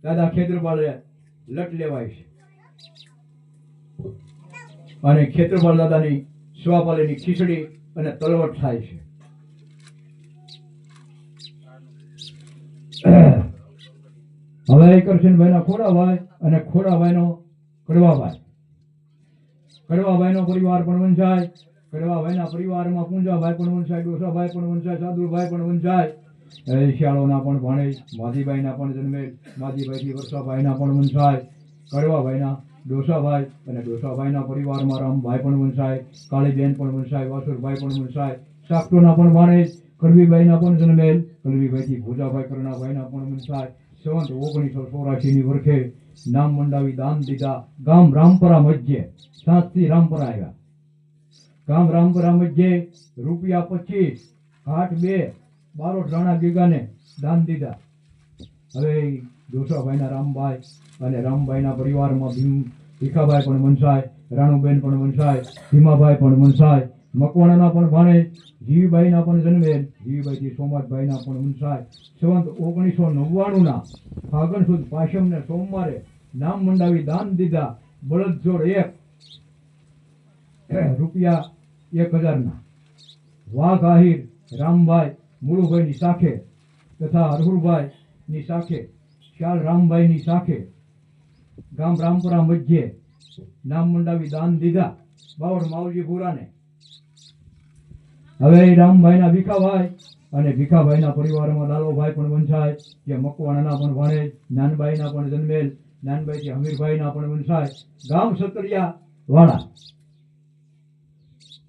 Speaker 1: દાદા ખેતરપાળે લટ લેવાય છે અને ખેતરપાળ દાદાની સુવાપાલીની ખીચડી અને તલવટ થાય છે. હવે કરશનભાઈના ખોડાભાઈ અને ખોડાભાઈનો કડવાભાઈ, કડવાભાઈનો પરિવાર પણ વંચાય, કડવાભાઈના પરિવારમાં પૂંજાભાઈ પણ વંચાય, ડોસાભાઈ પણ વંચાય, સાદુભાઈ પણ વંચાય, શિયાળોના પણ ભાણેજ, માધીભાઈના પણ જન્મેલ, માધીભાઈથી વર્ષાભાઈના પણ વંશાય, કડવાભાઈના ડોસાભાઈ અને ડોસાભાઈના પરિવારમાં રામભાઈ પણ વંશાય, કાળીબેન પણ વંશાય, વાસુરભાઈ પણ વંશાય, સાકટોના પણ ભાણેજ, કડવીભાઈના પણ જન્મેલ, કડવીભાઈથી ભોજાભાઈ કરણાભાઈના પણ વંશાય. સંવત 1984ની વર્ષે નામ મંડાવી દાન દીધા. ગામ રામપરા મધ્યે, સાતથી રામપરા આવ્યા. ગામ રામપરા મધ્યે ₹25 ઘાટ 2 બારોટ રાણા ગીગાને દાન દીધા. હવે ડોસાભાઈના રામભાઈ અને રામભાઈના પરિવારમાં ભીખાભાઈ પણ વંશાય, રાણુબેન પણ વંશાય, ભીમાભાઈ પણ વંશાય, મકવાણાના પણ ભાણેજ, જીવીબાઈના પણ જન્મેલ, જીવીબાઈથી સોમનાથભાઈના પણ વંશાય. સંવત 1999ના ફાગણ સુદ પાશમને સોમવારે નામ મંડાવી દાન દીધા. બળદ જોડ 1 ₹1000ના. વાઘ આહિર રામભાઈ મુળુભાઈની સાખે તથા હરહુરભાઈની સાખે, શ્યાલ રામભાઈની સાખે ગામ રામપુરા મધ્યે નામ મંડાવી દાન દીધા. બાવળ માવજી ભૂરાને. હવે રામભાઈના ભીખાભાઈ અને ભીખાભાઈના પરિવારમાં લાલોભાઈ પણ વંશાય, જે મકવાણાના પણ ભાણેજ, નાનબાઈના પણ જન્મેલ, નાનબાઈથી હમીરભાઈના પણ વંશાય. ગામ સતરિયા વાળા.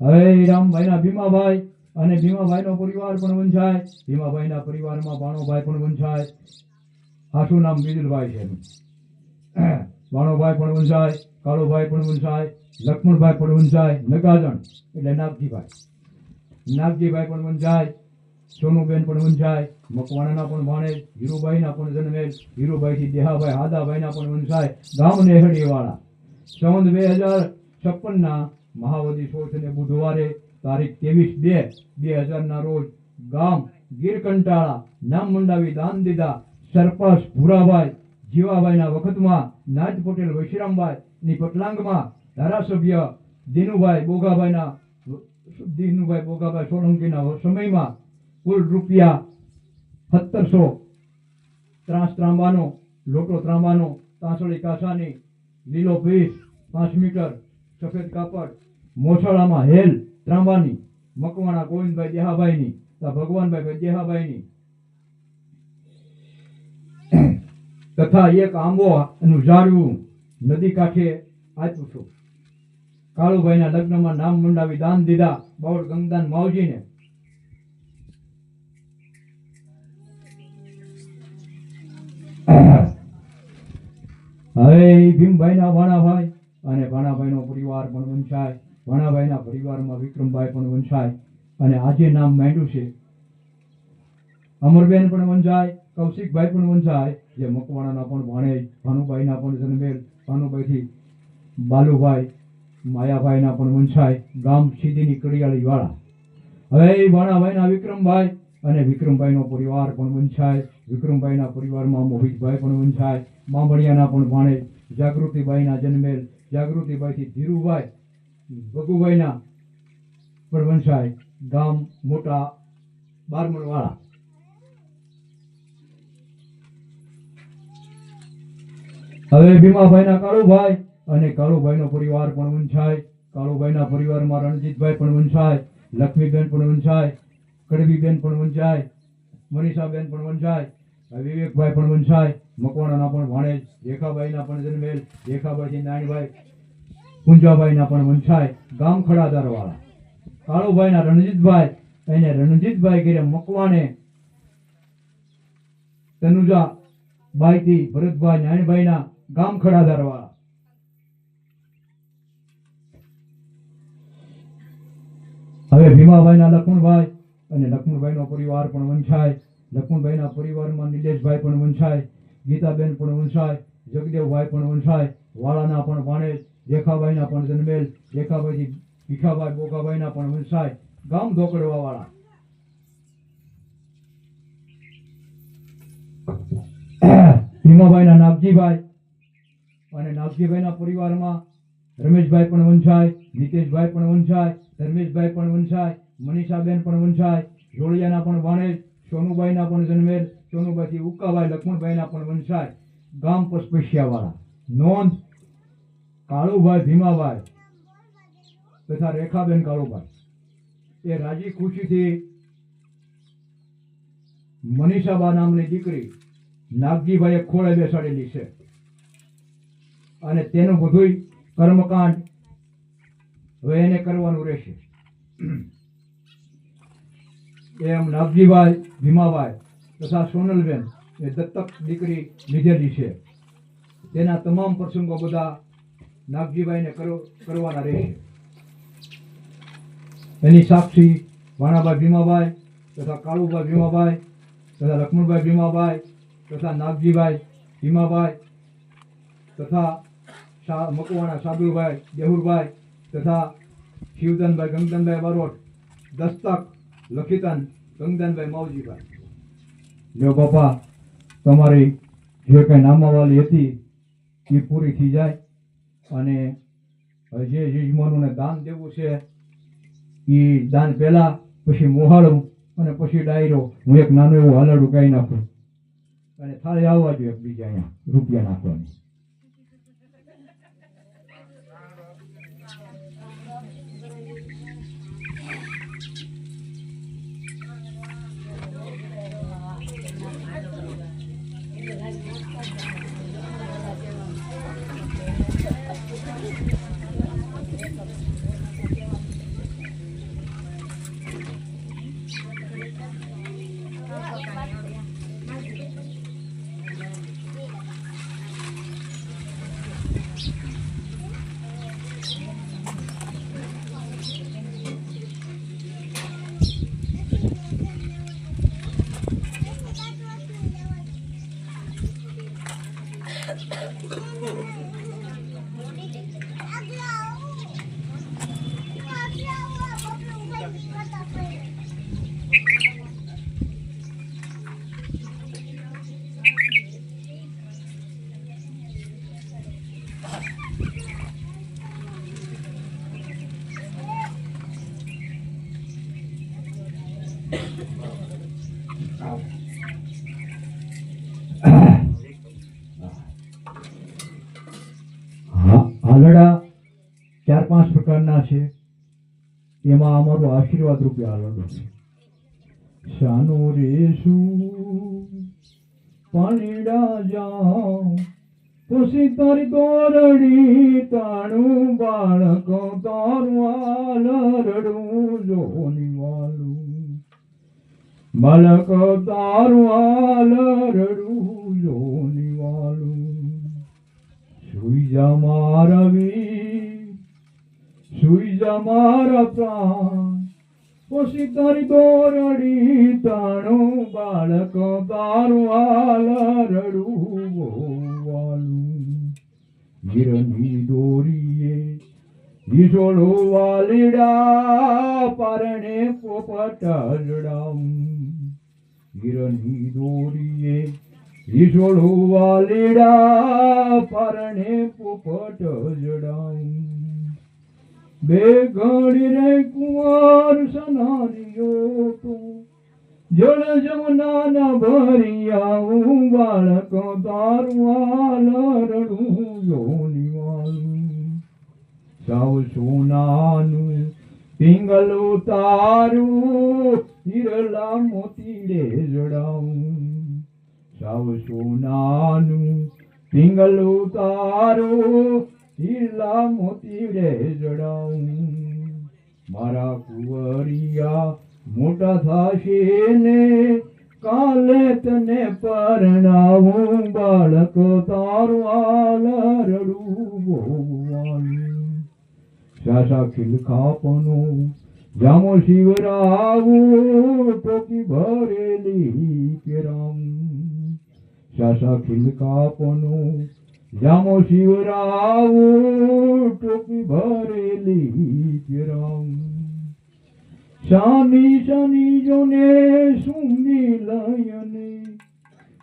Speaker 1: હવે રામભાઈના ભીમાભાઈ અને ભીમાભાઈનો પરિવાર પણ વંશાય, ભીમાભાઈના પરિવારમાં ભાણોભાઈ પણ વંશાય, હાસુ નામ બીજલભાઈ છે. ભાણોભાઈ પણ વંશાય, કાળુભાઈ પણ વંશાય, લક્ષ્મણભાઈ પણ વંશાય, નગાજણ એટલે નાગજીભાઈ, નાગજીભાઈ પણ વંશાય, સોનુબેન પણ વંશાય, મકવાણાના પણ ભાણેજ, હીરુભાઈના પણ જન્મેલ, હીરુભાઈથી દેહાભાઈ હાદાભાઈના પણ વંશાય. ગામ નેહડી વાળા. સંવત 2056ના મહાવદી ચોથને બુધવારે તારીખ 23/2/2000ના રોજ ગામ ગીરકંટાળા નામ મંડાવી દાન દીધા. સરપંચ ભૂરાભાઈ જીવાભાઈના વખતમાં નાજ પટેલ વૈશ્રામભાઈની પટલાંગમાં ધારાસભ્ય દિનુભાઈ બોગાભાઈ સોલંકીના સમયમાં કુલ રૂપિયા 1700 ત્રાસ ત્રાંબાનો, લોટો ત્રાંબાનો, તાંસળી કાસાની, લીલો પીસ 5 મીટર, સફેદ કાપડ, મોસાળામાં હેલ ત્રાંબાની, મકવાણા ગોવિંદભાઈ દેહાભાઈની, ભગવાનભાઈ દેહાભાઈની તથા એક આંબોનું ઝાડવું નદી કાંઠે આપ્યું છું. કાળુભાઈના લગ્નમાં નામ મંડાવી દાન દીધા બાવળ ગંગદાન માવજીને. હવે ભીમભાઈના ભાણાભાઈ અને ભાણાભાઈનો પરિવાર પણ વંશાય, ભાણાભાઈના પરિવારમાં વિક્રમભાઈ પણ વંશાય અને આજે નામ માંડ્યું છે અમરબેન પણ વંશાય, કૌશિકભાઈ પણ વંશાય, જે મકવાણાના પણ ભાણેજ, ભાનુભાઈના પણ જન્મેલ, ભાનુભાઈથી બાલુભાઈ, માયાભાઈના પણ વંશાય, ગામ સીધીની કડિયાળી વાળા. હવે ભાણાભાઈના વિક્રમભાઈ અને વિક્રમભાઈનો પરિવાર પણ વંશાય, વિક્રમભાઈના પરિવારમાં મોહિતભાઈ પણ વંશાય, બાંભણિયાના પણ ભાણેજ, જાગૃતિબાઈના જન્મેલ, જાગૃતિબાઈથી ધીરુભાઈ, ભગુભાઈના પણ વંશાય, ગામ મોટા બારમણવાળા. હવે ભીમાભાઈના કાળુભાઈ અને કાળુભાઈનો પરિવાર પણ વંશાય, કાળુભાઈના પરિવારમાં રણજીતભાઈ પણ વંશાય, લક્ષ્મીબેન પણ વંશાય, કડવીબેન પણ વંશાય, મનીષાબેન પણ વંશાય, વિવેકભાઈ પણ વંશાય, મકવાણાના પણ ભાણેજ, રેખાબાઈના પણ જન્મેલ, રેખાબાઈથી નાનભાઈ, પુંજાભાઈના પણ વંશાય, ગામ ખડાદારવાળા. કાળુભાઈના રણજીતભાઈ અને રણજીતભાઈ ઘેરે મકવાણે તનુજા બાઈથી ભરતભાઈ નાનભાઈના ગામ ખડાદારવાળા. હવે ભીમાભાઈના લક્ષ્મણભાઈ અને લક્ષ્મણભાઈનો પરિવાર પણ વંશાય, લક્ષ્મણભાઈના પરિવારમાં નિલેશભાઈ પણ વંશાય, ગીતાબેન પણ વંશાય, જગદેવભાઈ પણ વંશાય, વાળાના પણ ભાણેજ, રેખાબાઈના પણ જન્મેલ, રેખાબાઈથી ભીખાભાઈ બોગાભાઈના પણ વંશાય, ગામ ધોકડવા વાળા. ભીમાભાઈના નાગજીભાઈ અને નાગજીભાઈના પરિવારમાં રમેશભાઈ પણ વંશાય, નીતેશભાઈ પણ વંશાય, ધર્મેશભાઈ પણ વંશાય, મનીષાબેન પણ વંશાય, જોડિયાના પણ ભાણેજ, સોનુભાઈના પણ જન્મેલ, સોનુભાઈથી ઉક્કાભાઈ લક્ષ્મણભાઈના પણ વંશાય, ગામ પસપસિયાવાળા. નોંધ: કાળુભાઈ ભીમાભાઈ તથા રેખાબેન કાળુભાઈ એ રાજી ખુશીથી મનીષાબા નામની દીકરી નાગજીભાઈએ ખોળે બેસાડેલી છે અને તેનું બધું કર્મકાંડ હવે એને કરવાનું રહેશે. એમ નાગજીભાઈ ભીમાભાઈ તથા સોનલબેન એ દત્તક દીકરી લીધેલી છે. તેના તમામ પ્રસંગો બધા નાગજીભાઈને કરવાના રહેશે. એની સાક્ષી ભાણાભાઈ ભીમાભાઈ તથા કાળુભાઈ ભીમાભાઈ તથા લક્ષ્મણભાઈ ભીમાભાઈ તથા નાગજીભાઈ ભીમાભાઈ તથા મકવાણા સાબુભાઈ દેહુરભાઈ તથા શિવધનભાઈ ગંગધનભાઈ બારોટ, દસ્તક લખીતન ગંગધનભાઈ માવજીભાઈ. જો બાપા તમારી જે કંઈ નામાવાલી હતી એ પૂરી થઈ જાય અને જે યજમાનોને દાન દેવું છે એ દાન પહેલા, પછી મોહાળું અને પછી ડાયરો. હું એક નાનું એવું હાલરડું કાઢી નાખું અને થાળી આવવા જોઈએ બીજા અહીંયા રૂપિયા નાખવાની. હાલડા 4-5 પ્રકારના છે. એમાં અમારું આશીર્વાદ રૂપે હાલડો છે. શાનો રેશું પાણીડા જાઉં પછી તારી દોરડી તાણું બાળક તારું આલરડું જોની વાલું બાળક તારું આલરડું જોની વાલું સુઈ જા મારા વીર સુઈ જા મારા પ્રાણ પછી તારી દોરડી તાણું બાળક તારું આલરડું વાલું ગીરની દોરીએ ઈસોડો વાલીડા પારણે પોપટ જડાવું ગીરની દોરીએ ઈસોડો વાલીડા પારણે પોપટ જડાવું બે ઘડી રે કુંવર સનારીઓ તો જળ જમના ના ભરી આવું બાળક તારું આલરડું જોની વાલું સાવ સોનાનું પિંગલું તારું હિરલા મોતીડે જડાવું સાવ સોનાનું પિંગલું તારું હીલા મોતીડે જડાવું મારા કુંવરિયા મોટા થાશે ને કાલે તને પરણાવું બાળક તારું આલરડું ભોગવાનું સાસા ખિલખાપનું જામો શિવરાવું ટોપી ભરેલી કેરાવું સાસા ખિલખાપનું જામો શિવરાવું ટોપી ભરેલી કેરાવું શાની શાની જોને સુમી લયને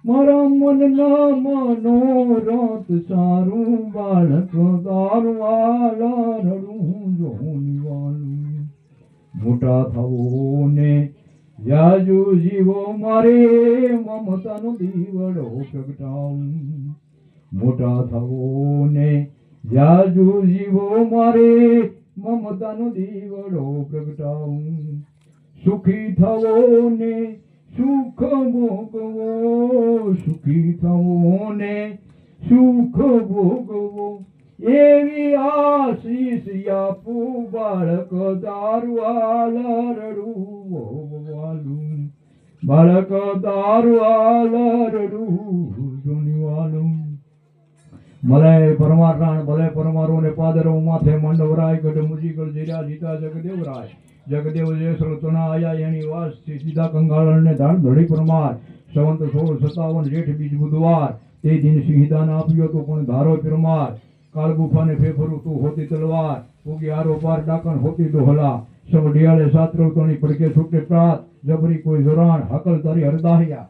Speaker 1: મારા મનના મનોરથ સારું બાળક તારું આલરડું જોની વાલું મોટા થવો ને જાજુ જીવો મારે મમતાનો દીવડો પ્રગટાવું મોટા થવો ને જાજુ જીવો મારે મમતાનો દીવડો પ્રગટાવું સુખી થવો ને સુખ ભોગવો સુખી થવો ને સુખ ભોગવો એવી આશીષ આપું બાળક તારું આલરડું વાલું બાળક તારું આલરડું જોની વાલું મલય પરમારાણ ભલે પરમારો ને પાદરો માથે મંડવરાય ગઢ મુજીગળ જીરા જીતા જગદેવરાય જગદેવ જે સળતણા આયા એની વાસ સીધા કંગાળ ને ધાડ ધડી પરમાર સંવંત 1657 જેઠ બીજ બુધવાર તે દિન સિંહદાન આપ્યો તો પણ ધારો પરમાર કાળ ગુફાને ફેફરું તું હોતી તલવાર ઉગી આરો પાર ડાકણ હોતી ડોહલા સવ ડિયાળે સાતરો તણી પડકે છૂટે પ્રાત જબરી કોઈ જોરાણ હકલ તારી હરદાહ્યા